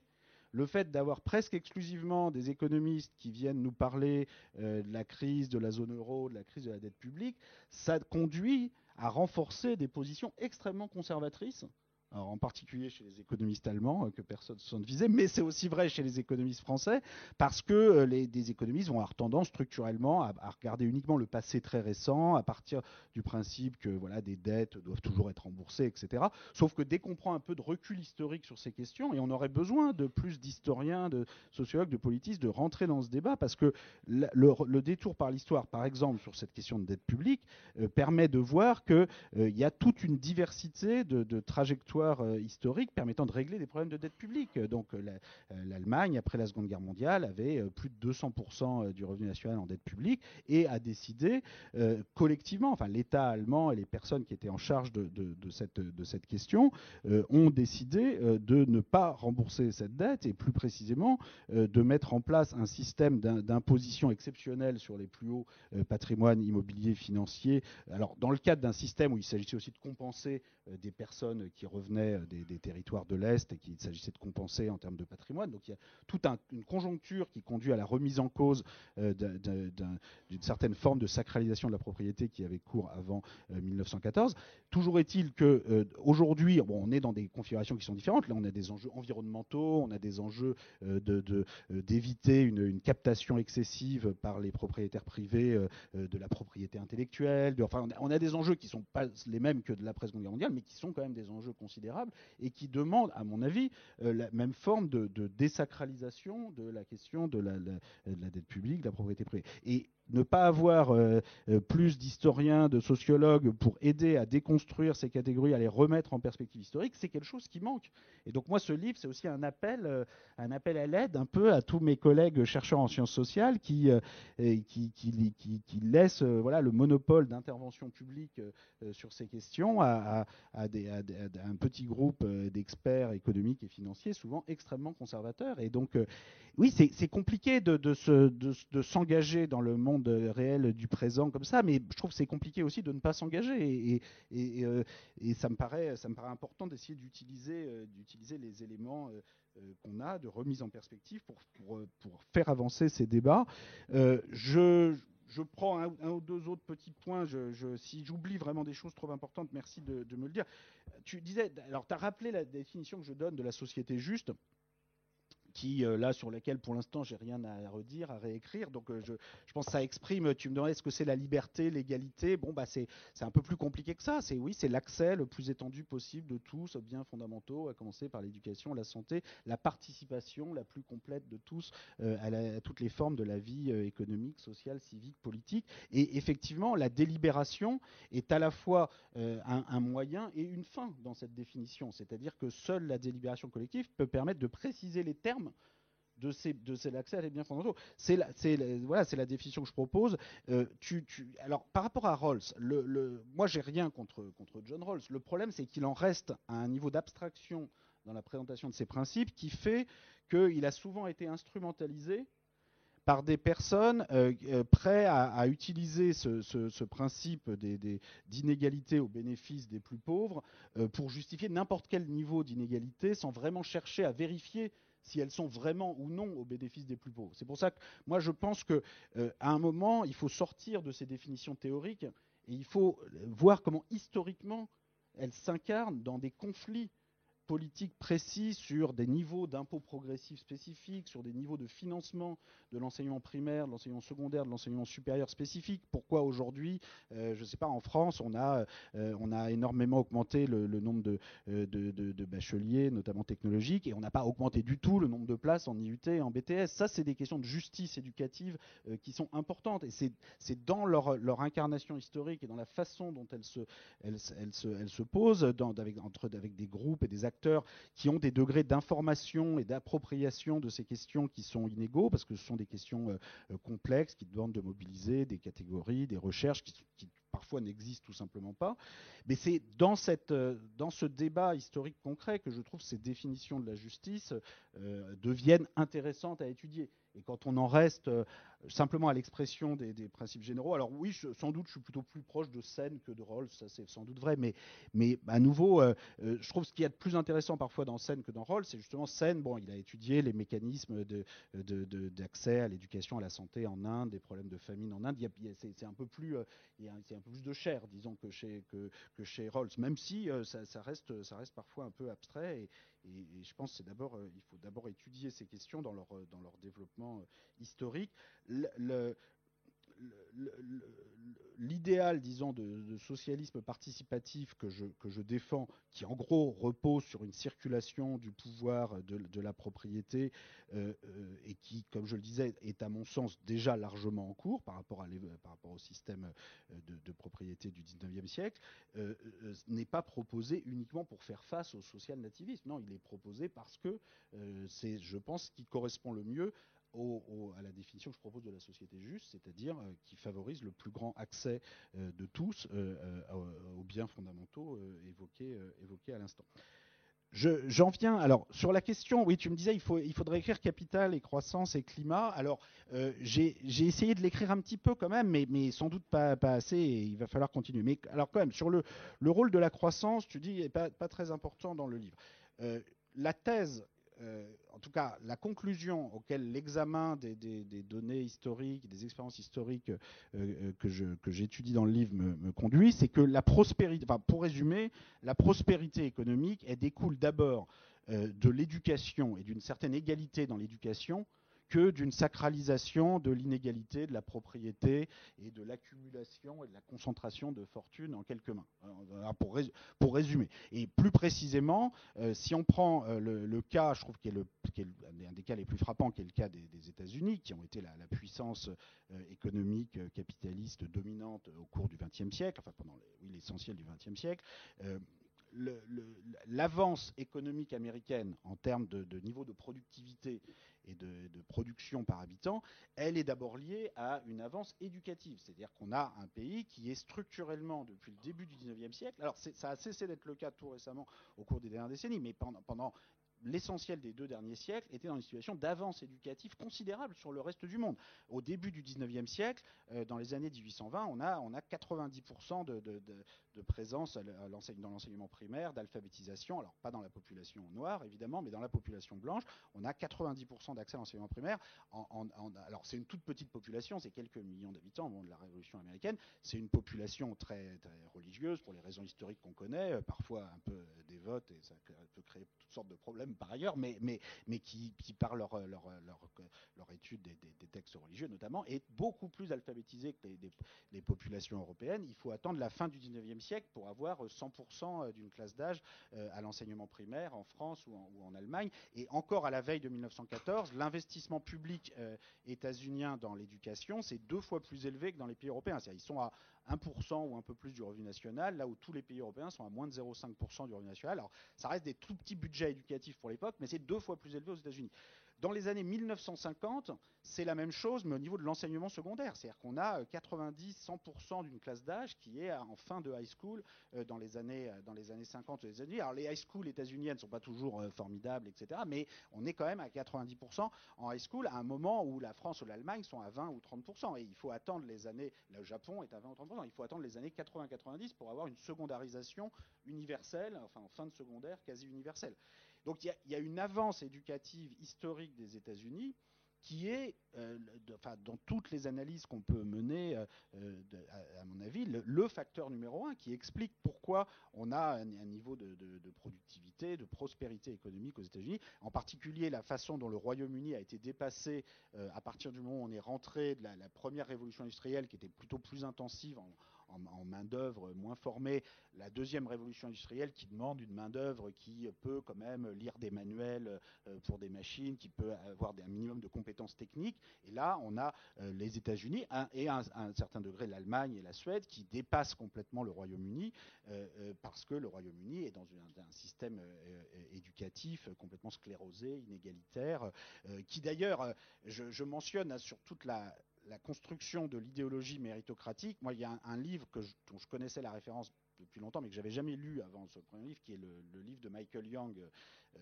le fait d'avoir presque exclusivement des économistes qui viennent nous parler de la crise de la zone euro, de la crise de la dette publique, ça conduit à renforcer des positions extrêmement conservatrices. Alors, en particulier chez les économistes allemands, que personne ne se sent visé, mais c'est aussi vrai chez les économistes français, parce que des économistes vont avoir tendance structurellement à regarder uniquement le passé très récent, à partir du principe que des dettes doivent toujours être remboursées, etc. Sauf que dès qu'on prend un peu de recul historique sur ces questions, et on aurait besoin de plus d'historiens, de sociologues, de politistes, de rentrer dans ce débat, parce que le détour par l'histoire, par exemple, sur cette question de dette publique, permet de voir qu'il y a toute une diversité de trajectoires trajectoire historique permettant de régler des problèmes de dette publique. Donc l'Allemagne, après la Seconde Guerre mondiale, avait plus de 200% du revenu national en dette publique et a décidé collectivement, enfin l'État allemand et les personnes qui étaient en charge de cette question ont décidé de ne pas rembourser cette dette et plus précisément de mettre en place un système d'imposition exceptionnelle sur les plus hauts patrimoines immobiliers financiers. Alors dans le cadre d'un système où il s'agissait aussi de compenser des personnes qui revenaient des territoires de l'Est et qu'il s'agissait de compenser en termes de patrimoine. Donc il y a toute une conjoncture qui conduit à la remise en cause d'une certaine forme de sacralisation de la propriété qui avait cours avant 1914. Toujours est-il qu'aujourd'hui, on est dans des configurations qui sont différentes. Là, on a des enjeux environnementaux, on a des enjeux d'éviter une captation excessive par les propriétaires privés de la propriété intellectuelle. Enfin, on a des enjeux qui ne sont pas les mêmes que de l'après-Seconde Guerre mondiale, mais qui sont quand même des enjeux considérables et qui demandent, à mon avis, la même forme de désacralisation de la question de la dette publique, de la propriété privée. Et ne pas avoir plus d'historiens, de sociologues pour aider à déconstruire ces catégories, à les remettre en perspective historique, c'est quelque chose qui manque. Et donc moi, ce livre, c'est aussi un appel à l'aide un peu à tous mes collègues chercheurs en sciences sociales qui laissent le monopole d'intervention publique sur ces questions à un petit groupe d'experts économiques et financiers, souvent extrêmement conservateurs. Et donc, oui, c'est compliqué de s'engager dans le monde réel du présent comme ça, mais je trouve que c'est compliqué aussi de ne pas s'engager. Et ça me paraît important d'essayer d'utiliser les éléments qu'on a de remise en perspective pour faire avancer ces débats. Je prends un ou deux autres petits points. Si j'oublie vraiment des choses trop importantes, merci de me le dire. Tu disais, alors tu as rappelé la définition que je donne de la société juste, qui, là, sur laquelle, pour l'instant, j'ai rien à redire, à réécrire. Donc, je pense que ça exprime, tu me demandais ce que c'est la liberté, l'égalité. Bon, bah, c'est un peu plus compliqué que ça. C'est l'accès le plus étendu possible de tous aux biens fondamentaux, à commencer par l'éducation, la santé, la participation la plus complète de tous à toutes les formes de la vie économique, sociale, civique, politique. Et effectivement, la délibération est à la fois un moyen et une fin dans cette définition. C'est-à-dire que seule la délibération collective peut permettre de préciser les termes de l'accès à les biens fondamentaux. C'est la définition que je propose. Alors, par rapport à Rawls, moi, j'ai rien contre John Rawls. Le problème, c'est qu'il en reste à un niveau d'abstraction dans la présentation de ces principes qui fait qu'il a souvent été instrumentalisé par des personnes prêts à utiliser ce principe d'inégalité au bénéfice des plus pauvres pour justifier n'importe quel niveau d'inégalité sans vraiment chercher à vérifier si elles sont vraiment ou non au bénéfice des plus pauvres. C'est pour ça que moi je pense qu'à un moment, il faut sortir de ces définitions théoriques et il faut voir comment historiquement elles s'incarnent dans des conflits politiques précis sur des niveaux d'impôts progressifs spécifiques, sur des niveaux de financement de l'enseignement primaire, de l'enseignement secondaire, de l'enseignement supérieur spécifique. Pourquoi aujourd'hui, je ne sais pas, en France, on a énormément augmenté le nombre de bacheliers, notamment technologiques, et on n'a pas augmenté du tout le nombre de places en IUT et en BTS. Ça, c'est des questions de justice éducative qui sont importantes, et c'est dans leur incarnation historique et dans la façon dont elles se posent avec des groupes et des acteurs qui ont des degrés d'information et d'appropriation de ces questions qui sont inégaux, parce que ce sont des questions complexes qui demandent de mobiliser des catégories, des recherches qui parfois n'existent tout simplement pas. Mais c'est dans ce débat historique concret que je trouve ces définitions de la justice deviennent intéressantes à étudier. Et quand on en reste simplement à l'expression des principes généraux, alors oui, sans doute, je suis plutôt plus proche de Sen que de Rawls, ça c'est sans doute vrai, mais à nouveau, je trouve ce qu'il y a de plus intéressant parfois dans Sen que dans Rawls, c'est justement Sen, bon, il a étudié les mécanismes d'accès à l'éducation, à la santé en Inde, des problèmes de famine en Inde, c'est un peu plus de chair, disons, que chez Rawls, même si ça reste parfois un peu abstrait, et je pense qu'il faut d'abord étudier ces questions dans leur développement historique. Le l'idéal, disons, de socialisme participatif que je défends, qui en gros repose sur une circulation du pouvoir de la propriété et qui, comme je le disais, est à mon sens déjà largement en cours par rapport au système de propriété du 19e siècle, n'est pas proposé uniquement pour faire face au social-nativisme. Non, il est proposé parce que c'est, je pense, ce qui correspond le mieux à la définition que je propose de la société juste, c'est-à-dire qui favorise le plus grand accès de tous aux biens fondamentaux évoqués à l'instant. J'en viens, alors, sur la question, oui, tu me disais, il faudrait écrire capital et croissance et climat. Alors, j'ai essayé de l'écrire un petit peu quand même, mais sans doute pas assez, et il va falloir continuer. Mais alors, quand même, sur le rôle de la croissance, tu dis, n'est pas très important dans le livre. La thèse, en tout cas, la conclusion auquel l'examen des données historiques, des expériences historiques que j'étudie dans le livre me conduit, c'est que la prospérité, enfin, pour résumer, la prospérité économique, elle découle d'abord de l'éducation et d'une certaine égalité dans l'éducation, que d'une sacralisation de l'inégalité, de la propriété et de l'accumulation et de la concentration de fortune en quelques mains. Alors, pour résumer. Et plus précisément, si on prend le cas, je trouve qu'il est un des cas les plus frappants, qui est le cas des États-Unis, qui ont été la puissance économique capitaliste dominante au cours du XXe siècle, enfin pendant l'essentiel du XXe siècle. L'avance économique américaine en termes de niveau de productivité et de production par habitant, elle est d'abord liée à une avance éducative. C'est-à-dire qu'on a un pays qui est structurellement, depuis le début du 19e siècle, alors ça a cessé d'être le cas tout récemment au cours des dernières décennies, mais pendant l'essentiel des 2 derniers siècles était dans une situation d'avance éducative considérable sur le reste du monde. Au début du 19e siècle, dans les années 1820, on a 90% de présence dans l'enseignement primaire, d'alphabétisation, alors pas dans la population noire évidemment, mais dans la population blanche, on a 90% d'accès à l'enseignement primaire. Alors c'est une toute petite population, c'est quelques millions d'habitants au moment de la Révolution américaine, c'est une population très, très religieuse pour les raisons historiques qu'on connaît, parfois un peu dévote, et ça peut créer toutes sortes de problèmes par ailleurs, mais qui par leur étude des textes religieux notamment, est beaucoup plus alphabétisée que les populations européennes. Il faut attendre la fin du 19e siècle pour avoir 100% d'une classe d'âge à l'enseignement primaire en France ou en Allemagne. Et encore à la veille de 1914, l'investissement public états-unien dans l'éducation, c'est 2 fois plus élevé que dans les pays européens. C'est-à-dire ils sont à 1% ou un peu plus du revenu national, là où tous les pays européens sont à moins de 0,5% du revenu national. Alors, ça reste des tout petits budgets éducatifs pour l'époque, mais c'est 2 fois plus élevé aux États-Unis. Dans les années 1950, c'est la même chose, mais au niveau de l'enseignement secondaire. C'est-à-dire qu'on a 90-100% d'une classe d'âge qui est en fin de high school dans les années 50 aux États-Unis. Alors, les high school états-uniennes ne sont pas toujours formidables, etc., mais on est quand même à 90% en high school à un moment où la France ou l'Allemagne sont à 20 ou 30%. Et il faut attendre les années... Le Japon est à 20 ou 30%. Il faut attendre les années 80-90 pour avoir une secondarisation universelle, enfin en fin de secondaire quasi universelle. Donc il y a une avance éducative historique des États-Unis qui est, dans toutes les analyses qu'on peut mener, à mon avis, le facteur numéro 1 qui explique pourquoi on a un niveau de productivité, de prospérité économique aux États-Unis. En particulier, la façon dont le Royaume-Uni a été dépassé à partir du moment où on est rentré de la première révolution industrielle, qui était plutôt plus intensive en main-d'œuvre moins formée, la deuxième révolution industrielle qui demande une main-d'œuvre qui peut quand même lire des manuels pour des machines, qui peut avoir un minimum de compétences techniques. Et là, on a les États-Unis et à un certain degré l'Allemagne et la Suède qui dépassent complètement le Royaume-Uni parce que le Royaume-Uni est dans un système éducatif complètement sclérosé, inégalitaire, qui d'ailleurs, je mentionne sur toute la construction de l'idéologie méritocratique. Moi, il y a un livre dont je connaissais la référence depuis longtemps, mais que j'avais jamais lu avant ce premier livre, qui est le livre de Michael Young,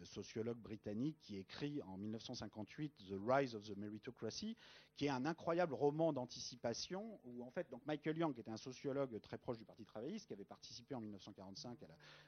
sociologue britannique, qui écrit en 1958 The Rise of the Meritocracy, qui est un incroyable roman d'anticipation où en fait, donc Michael Young était un sociologue très proche du Parti travailliste, qui avait participé en 1945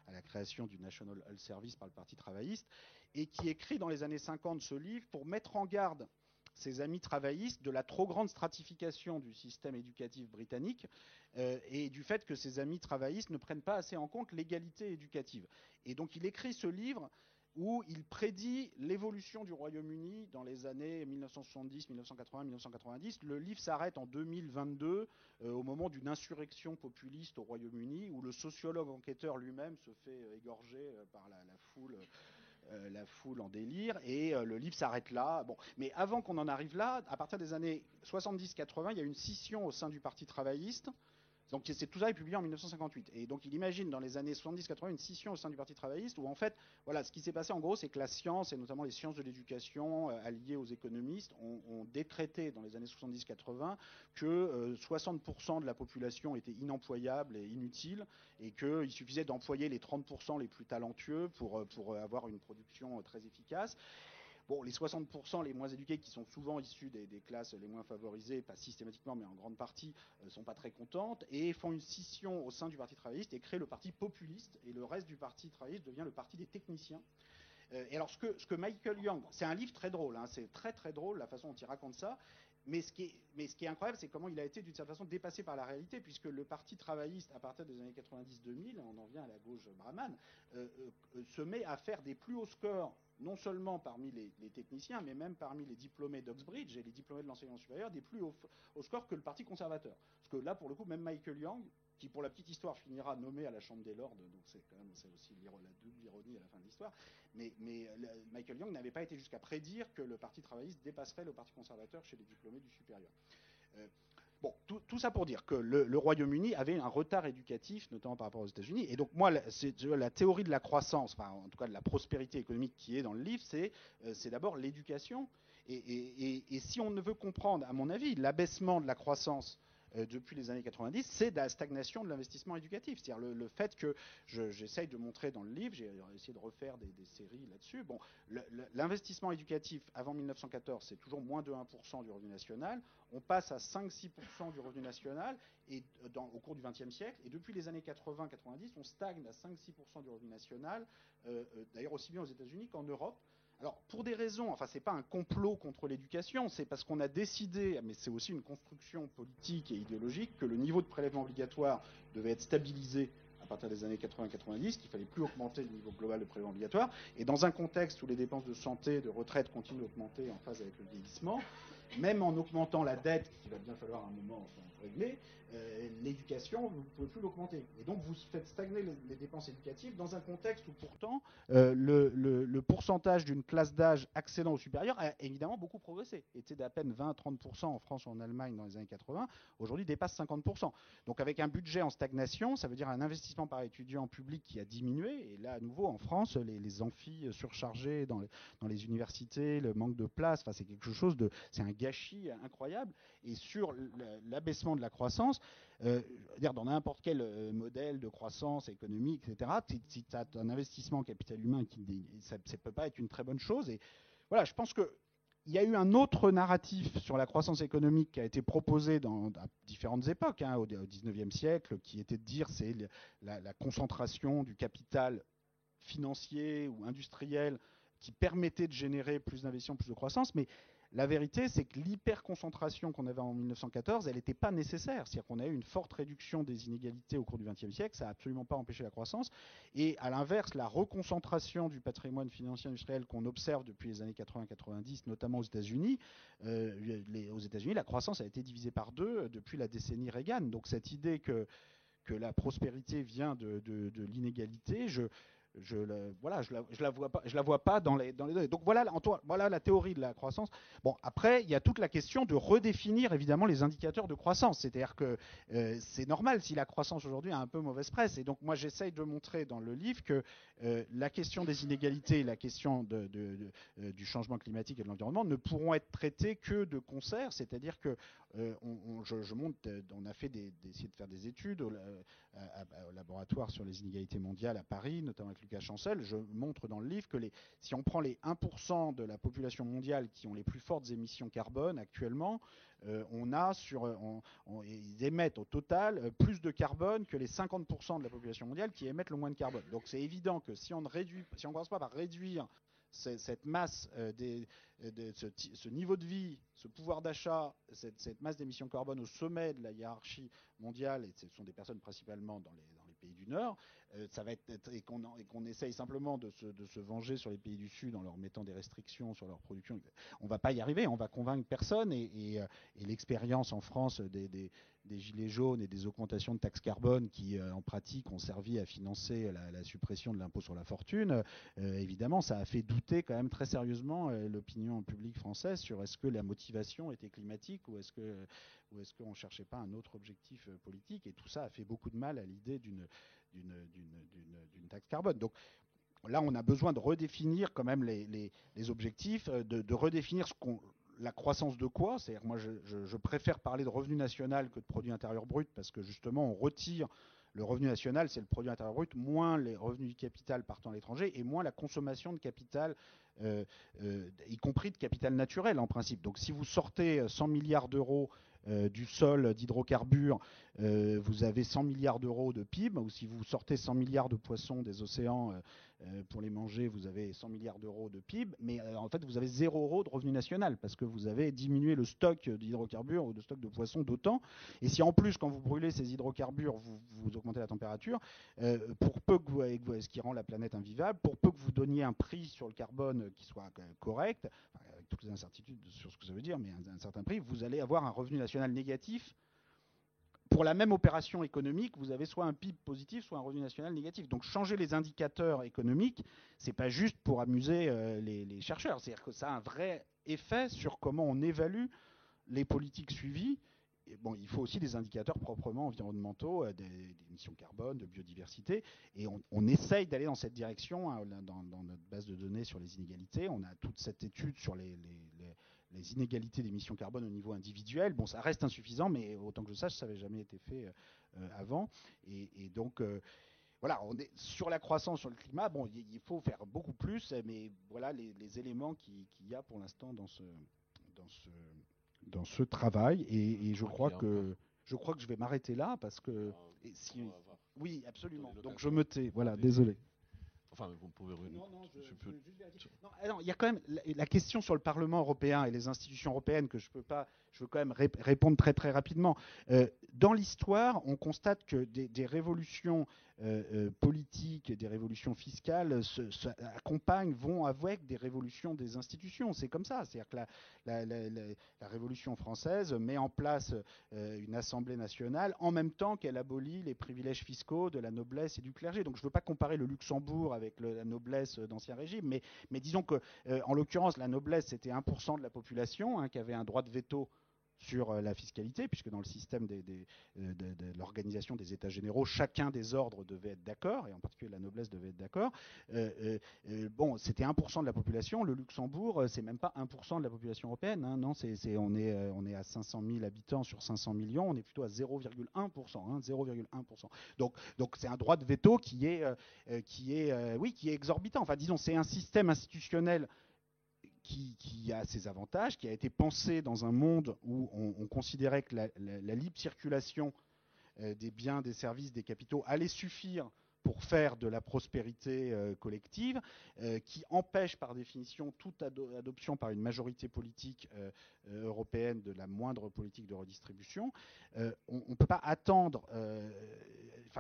à la création du National Health Service par le Parti travailliste, et qui écrit dans les années 50 ce livre pour mettre en garde ses amis travaillistes de la trop grande stratification du système éducatif britannique et du fait que ses amis travaillistes ne prennent pas assez en compte l'égalité éducative. Et donc il écrit ce livre où il prédit l'évolution du Royaume-Uni dans les années 1970, 1980, 1990. Le livre s'arrête en 2022, au moment d'une insurrection populiste au Royaume-Uni, où le sociologue enquêteur lui-même se fait égorger par la foule en délire, et le livre s'arrête là. Bon. Mais avant qu'on en arrive là, à partir des années 70-80, il y a une scission au sein du Parti travailliste. Donc tout ça est publié en 1958. Et donc il imagine dans les années 70-80 une scission au sein du Parti travailliste où en fait, voilà, ce qui s'est passé en gros, c'est que la science, et notamment les sciences de l'éducation alliées aux économistes, ont décrété dans les années 70-80 que 60% de la population était inemployable et inutile, et qu'il suffisait d'employer les 30% les plus talentueux pour avoir une production très efficace. Bon, les 60% les moins éduqués, qui sont souvent issus des classes les moins favorisées, pas systématiquement, mais en grande partie, sont pas très contentes, et font une scission au sein du Parti travailliste et créent le Parti populiste, et le reste du Parti travailliste devient le Parti des techniciens. Et alors, ce que Michael Young, c'est un livre très drôle, hein, c'est très très drôle la façon dont il raconte ça, mais ce qui est incroyable, c'est comment il a été d'une certaine façon dépassé par la réalité, puisque le Parti travailliste, à partir des années 90-2000, on en vient à la gauche brahmane, se met à faire des plus hauts scores, non seulement parmi les techniciens, mais même parmi les diplômés d'Oxbridge et les diplômés de l'enseignement supérieur, des plus hauts scores que le Parti conservateur. Parce que là, pour le coup, même Michael Young, qui pour la petite histoire finira nommé à la Chambre des Lords, donc c'est aussi la double ironie à la fin de l'histoire, mais Michael Young n'avait pas été jusqu'à prédire que le Parti travailliste dépasserait le Parti conservateur chez les diplômés du supérieur. Bon, tout ça pour dire que le Royaume-Uni avait un retard éducatif, notamment par rapport aux États-Unis. Et donc moi, la théorie de la croissance, enfin en tout cas de la prospérité économique qui est dans le livre, c'est d'abord l'éducation. Et si on ne veut comprendre, à mon avis, l'abaissement de la croissance depuis les années 90, c'est de la stagnation de l'investissement éducatif. C'est-à-dire le fait que j'essaye de montrer dans le livre, j'ai essayé de refaire des séries là-dessus. Bon, l'investissement éducatif avant 1914, c'est toujours moins de 1% du revenu national. On passe à 5-6% du revenu national au cours du XXe siècle. Et depuis les années 80-90, on stagne à 5-6% du revenu national, d'ailleurs aussi bien aux États-Unis qu'en Europe. Alors, pour des raisons, enfin, c'est pas un complot contre l'éducation, c'est parce qu'on a décidé, mais c'est aussi une construction politique et idéologique, que le niveau de prélèvement obligatoire devait être stabilisé à partir des années 80-90, qu'il fallait plus augmenter le niveau global de prélèvement obligatoire. Et dans un contexte où les dépenses de santé, de retraite continuent d'augmenter en phase avec le vieillissement, même en augmentant la dette, qu'il va bien falloir à un moment régler, l'éducation, vous ne pouvez plus l'augmenter. Et donc vous faites stagner les dépenses éducatives dans un contexte où pourtant le pourcentage d'une classe d'âge accédant au supérieur a évidemment beaucoup progressé. Il était d'à peine 20-30% en France ou en Allemagne dans les années 80, aujourd'hui dépasse 50%. Donc avec un budget en stagnation, ça veut dire un investissement par étudiant public qui a diminué. Et là, à nouveau, en France, les amphis surchargés dans les universités, le manque de place, enfin, c'est quelque chose c'est un gâchis incroyable. Et sur l'abaissement de la croissance, dans n'importe quel modèle de croissance économique, etc., si tu as un investissement en capital humain, ça ne peut pas être une très bonne chose. Et voilà, je pense qu'il y a eu un autre narratif sur la croissance économique qui a été proposé à différentes époques, au XIXe siècle, qui était de dire c'est la concentration du capital financier ou industriel qui permettait de générer plus d'investissement, plus de croissance, mais la vérité, c'est que l'hyperconcentration qu'on avait en 1914, elle n'était pas nécessaire. C'est-à-dire qu'on a eu une forte réduction des inégalités au cours du XXe siècle, ça n'a absolument pas empêché la croissance. Et à l'inverse, la reconcentration du patrimoine financier industriel qu'on observe depuis les années 80-90, notamment aux États-Unis, la croissance a été divisée par 2 depuis la décennie Reagan. Donc cette idée que la prospérité vient de l'inégalité, je la vois pas dans les données. Donc voilà la théorie de la croissance. Bon, après, il y a toute la question de redéfinir évidemment les indicateurs de croissance. C'est-à-dire que c'est normal si la croissance aujourd'hui a un peu mauvaise presse. Et donc moi, j'essaye de montrer dans le livre que la question des inégalités, la question du changement climatique et de l'environnement ne pourront être traitées que de concert. C'est-à-dire que je montre, on a essayé de faire des études au laboratoire sur les inégalités mondiales à Paris, notamment avec Lucas Chancel. Je montre dans le livre que si on prend les 1% de la population mondiale qui ont les plus fortes émissions carbone actuellement, ils émettent au total plus de carbone que les 50% de la population mondiale qui émettent le moins de carbone. Donc c'est évident que si on ne commence pas par réduire cette masse, ce niveau de vie, ce pouvoir d'achat, cette masse d'émissions carbone au sommet de la hiérarchie mondiale, et ce sont des personnes principalement dans les pays du Nord, ça va être, et qu'on essaye simplement de se venger sur les pays du Sud en leur mettant des restrictions sur leur production, on ne va pas y arriver, on va convaincre personne, et l'expérience en France des gilets jaunes et des augmentations de taxes carbone qui, en pratique, ont servi à financer la suppression de l'impôt sur la fortune, évidemment, ça a fait douter quand même très sérieusement l'opinion publique française sur est-ce que la motivation était climatique ou est-ce qu'on ne cherchait pas un autre objectif politique, et tout ça a fait beaucoup de mal à l'idée d'une taxe carbone. Donc là, on a besoin de redéfinir quand même les objectifs, de redéfinir la croissance de quoi. C'est-à-dire, moi, je préfère parler de revenu national que de produit intérieur brut, parce que justement, on retire le revenu national, c'est le produit intérieur brut, moins les revenus du capital partant à l'étranger, et moins la consommation de capital, y compris de capital naturel en principe. Donc si vous sortez 100 milliards d'euros du sol d'hydrocarbures, vous avez 100 milliards d'euros de PIB, ou si vous sortez 100 milliards de poissons des océans pour les manger, vous avez 100 milliards d'euros de PIB, mais en fait vous avez 0 euros de revenu national, parce que vous avez diminué le stock d'hydrocarbures ou de stock de poissons d'autant. Et si en plus, quand vous brûlez ces hydrocarbures, vous augmentez la température, pour peu que ce qui rend la planète invivable, pour peu que vous donniez un prix sur le carbone qui soit correct, avec toutes les incertitudes sur ce que ça veut dire, mais un certain prix, vous allez avoir un revenu national négatif. Pour la même opération économique, vous avez soit un PIB positif, soit un revenu national négatif. Donc changer les indicateurs économiques, c'est pas juste pour amuser les chercheurs. C'est-à-dire que ça a un vrai effet sur comment on évalue les politiques suivies. Et bon, il faut aussi des indicateurs proprement environnementaux, des émissions carbone, de biodiversité. Et on essaye d'aller dans cette direction, hein, dans notre base de données sur les inégalités. On a toute cette étude sur les inégalités d'émissions carbone au niveau individuel. Bon, ça reste insuffisant, mais autant que je sache, ça n'avait jamais été fait avant. Et donc, voilà, on est sur la croissance, sur le climat. Bon, il faut faire beaucoup plus, mais voilà les éléments qu'il y a pour l'instant dans ce travail. Et je crois que je vais m'arrêter là parce que oui, absolument. Donc je me tais. Voilà, désolé. Enfin, vous pouvez non, il y a quand même la question sur le Parlement européen et les institutions européennes que je veux quand même répondre très très rapidement. Dans l'histoire, on constate que des révolutions politiques, des révolutions fiscales accompagnent, vont avec des révolutions des institutions. C'est comme ça. C'est-à-dire que la Révolution française met en place une Assemblée nationale en même temps qu'elle abolit les privilèges fiscaux de la noblesse et du clergé. Donc je ne veux pas comparer le Luxembourg avec la noblesse d'Ancien Régime, mais disons que, en l'occurrence, la noblesse, c'était 1% de la population qui avait un droit de veto sur la fiscalité, puisque dans le système de l'organisation des États généraux, chacun des ordres devait être d'accord, et en particulier la noblesse devait être d'accord. Bon, c'était 1% de la population. Le Luxembourg, c'est même pas 1% de la population européenne. Hein, non, on est à 500 000 habitants sur 500 millions. On est plutôt à 0,1%. 0,1%. Donc c'est un droit de veto qui est exorbitant. Enfin, disons, c'est un système institutionnel qui a ses avantages, qui a été pensé dans un monde où on considérait que la libre circulation des biens, des services, des capitaux allait suffire pour faire de la prospérité collective, qui empêche par définition toute adoption par une majorité politique européenne de la moindre politique de redistribution. On ne peut pas attendre,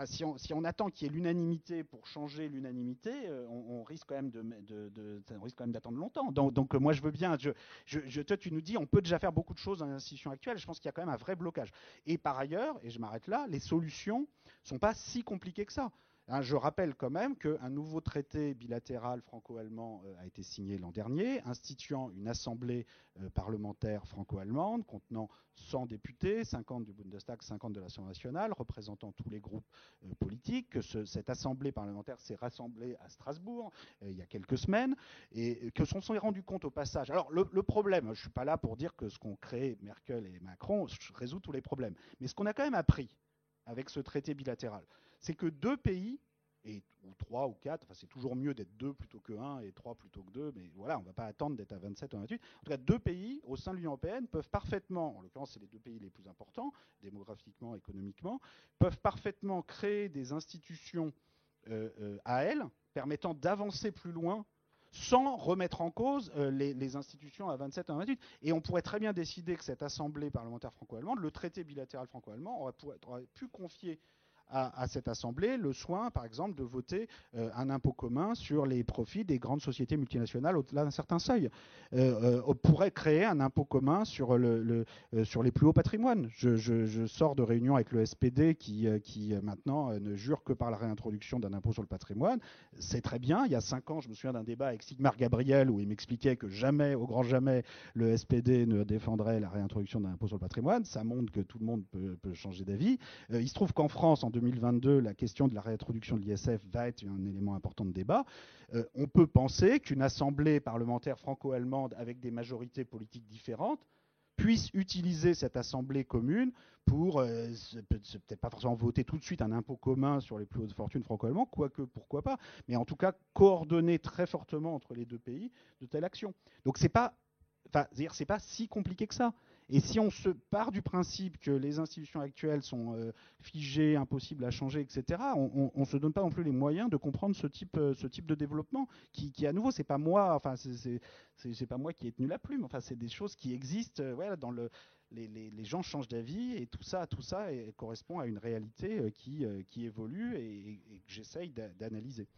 si on attend qu'il y ait l'unanimité pour changer l'unanimité, on risque quand même d'attendre longtemps. Donc moi je veux bien, toi tu nous dis on peut déjà faire beaucoup de choses dans l'institution actuelle, je pense qu'il y a quand même un vrai blocage. Et par ailleurs, et je m'arrête là, les solutions ne sont pas si compliquées que ça. Je rappelle quand même qu'un nouveau traité bilatéral franco-allemand a été signé l'an dernier, instituant une assemblée parlementaire franco-allemande contenant 100 députés, 50 du Bundestag, 50 de l'Assemblée nationale, représentant tous les groupes politiques. Que cette assemblée parlementaire s'est rassemblée à Strasbourg il y a quelques semaines, et que s'en sont rendus compte au passage. Alors le problème, je ne suis pas là pour dire que ce qu'ont créé Merkel et Macron résout tous les problèmes, mais ce qu'on a quand même appris avec ce traité bilatéral, c'est que 2 pays, ou 3 ou 4, enfin c'est toujours mieux d'être 2 plutôt que 1 et 3 plutôt que 2, mais voilà, on ne va pas attendre d'être à 27 ou 28. En tout cas, 2 pays au sein de l'Union européenne peuvent parfaitement, en l'occurrence c'est les 2 pays les plus importants, démographiquement, économiquement, peuvent parfaitement créer des institutions à elles, permettant d'avancer plus loin sans remettre en cause les institutions à 27 et à 28. Et on pourrait très bien décider que cette assemblée parlementaire franco-allemande, le traité bilatéral franco-allemand, aurait pu confier à cette Assemblée le soin, par exemple, de voter un impôt commun sur les profits des grandes sociétés multinationales au-delà d'un certain seuil. On pourrait créer un impôt commun sur les plus hauts patrimoines. Je sors de réunion avec le SPD qui maintenant ne jure que par la réintroduction d'un impôt sur le patrimoine. C'est très bien. Il y a 5 ans, je me souviens d'un débat avec Sigmar Gabriel où il m'expliquait que jamais, au grand jamais, le SPD ne défendrait la réintroduction d'un impôt sur le patrimoine. Ça montre que tout le monde peut changer d'avis. Il se trouve qu'en France, en 2022, la question de la réintroduction de l'ISF va être un élément important de débat. On peut penser qu'une assemblée parlementaire franco-allemande avec des majorités politiques différentes puisse utiliser cette assemblée commune pour, peut-être pas forcément voter tout de suite un impôt commun sur les plus hautes fortunes franco-allemands, quoique pourquoi pas, mais en tout cas coordonner très fortement entre les deux pays de telles actions. Donc c'est pas si compliqué que ça. Et si on se part du principe que les institutions actuelles sont figées, impossibles à changer, etc., on ne se donne pas non plus les moyens de comprendre ce type de développement qui à nouveau, c'est pas moi qui ai tenu la plume. Enfin, c'est des choses qui existent. Voilà, les gens changent d'avis et tout ça correspond à une réalité qui évolue et que j'essaye d'analyser.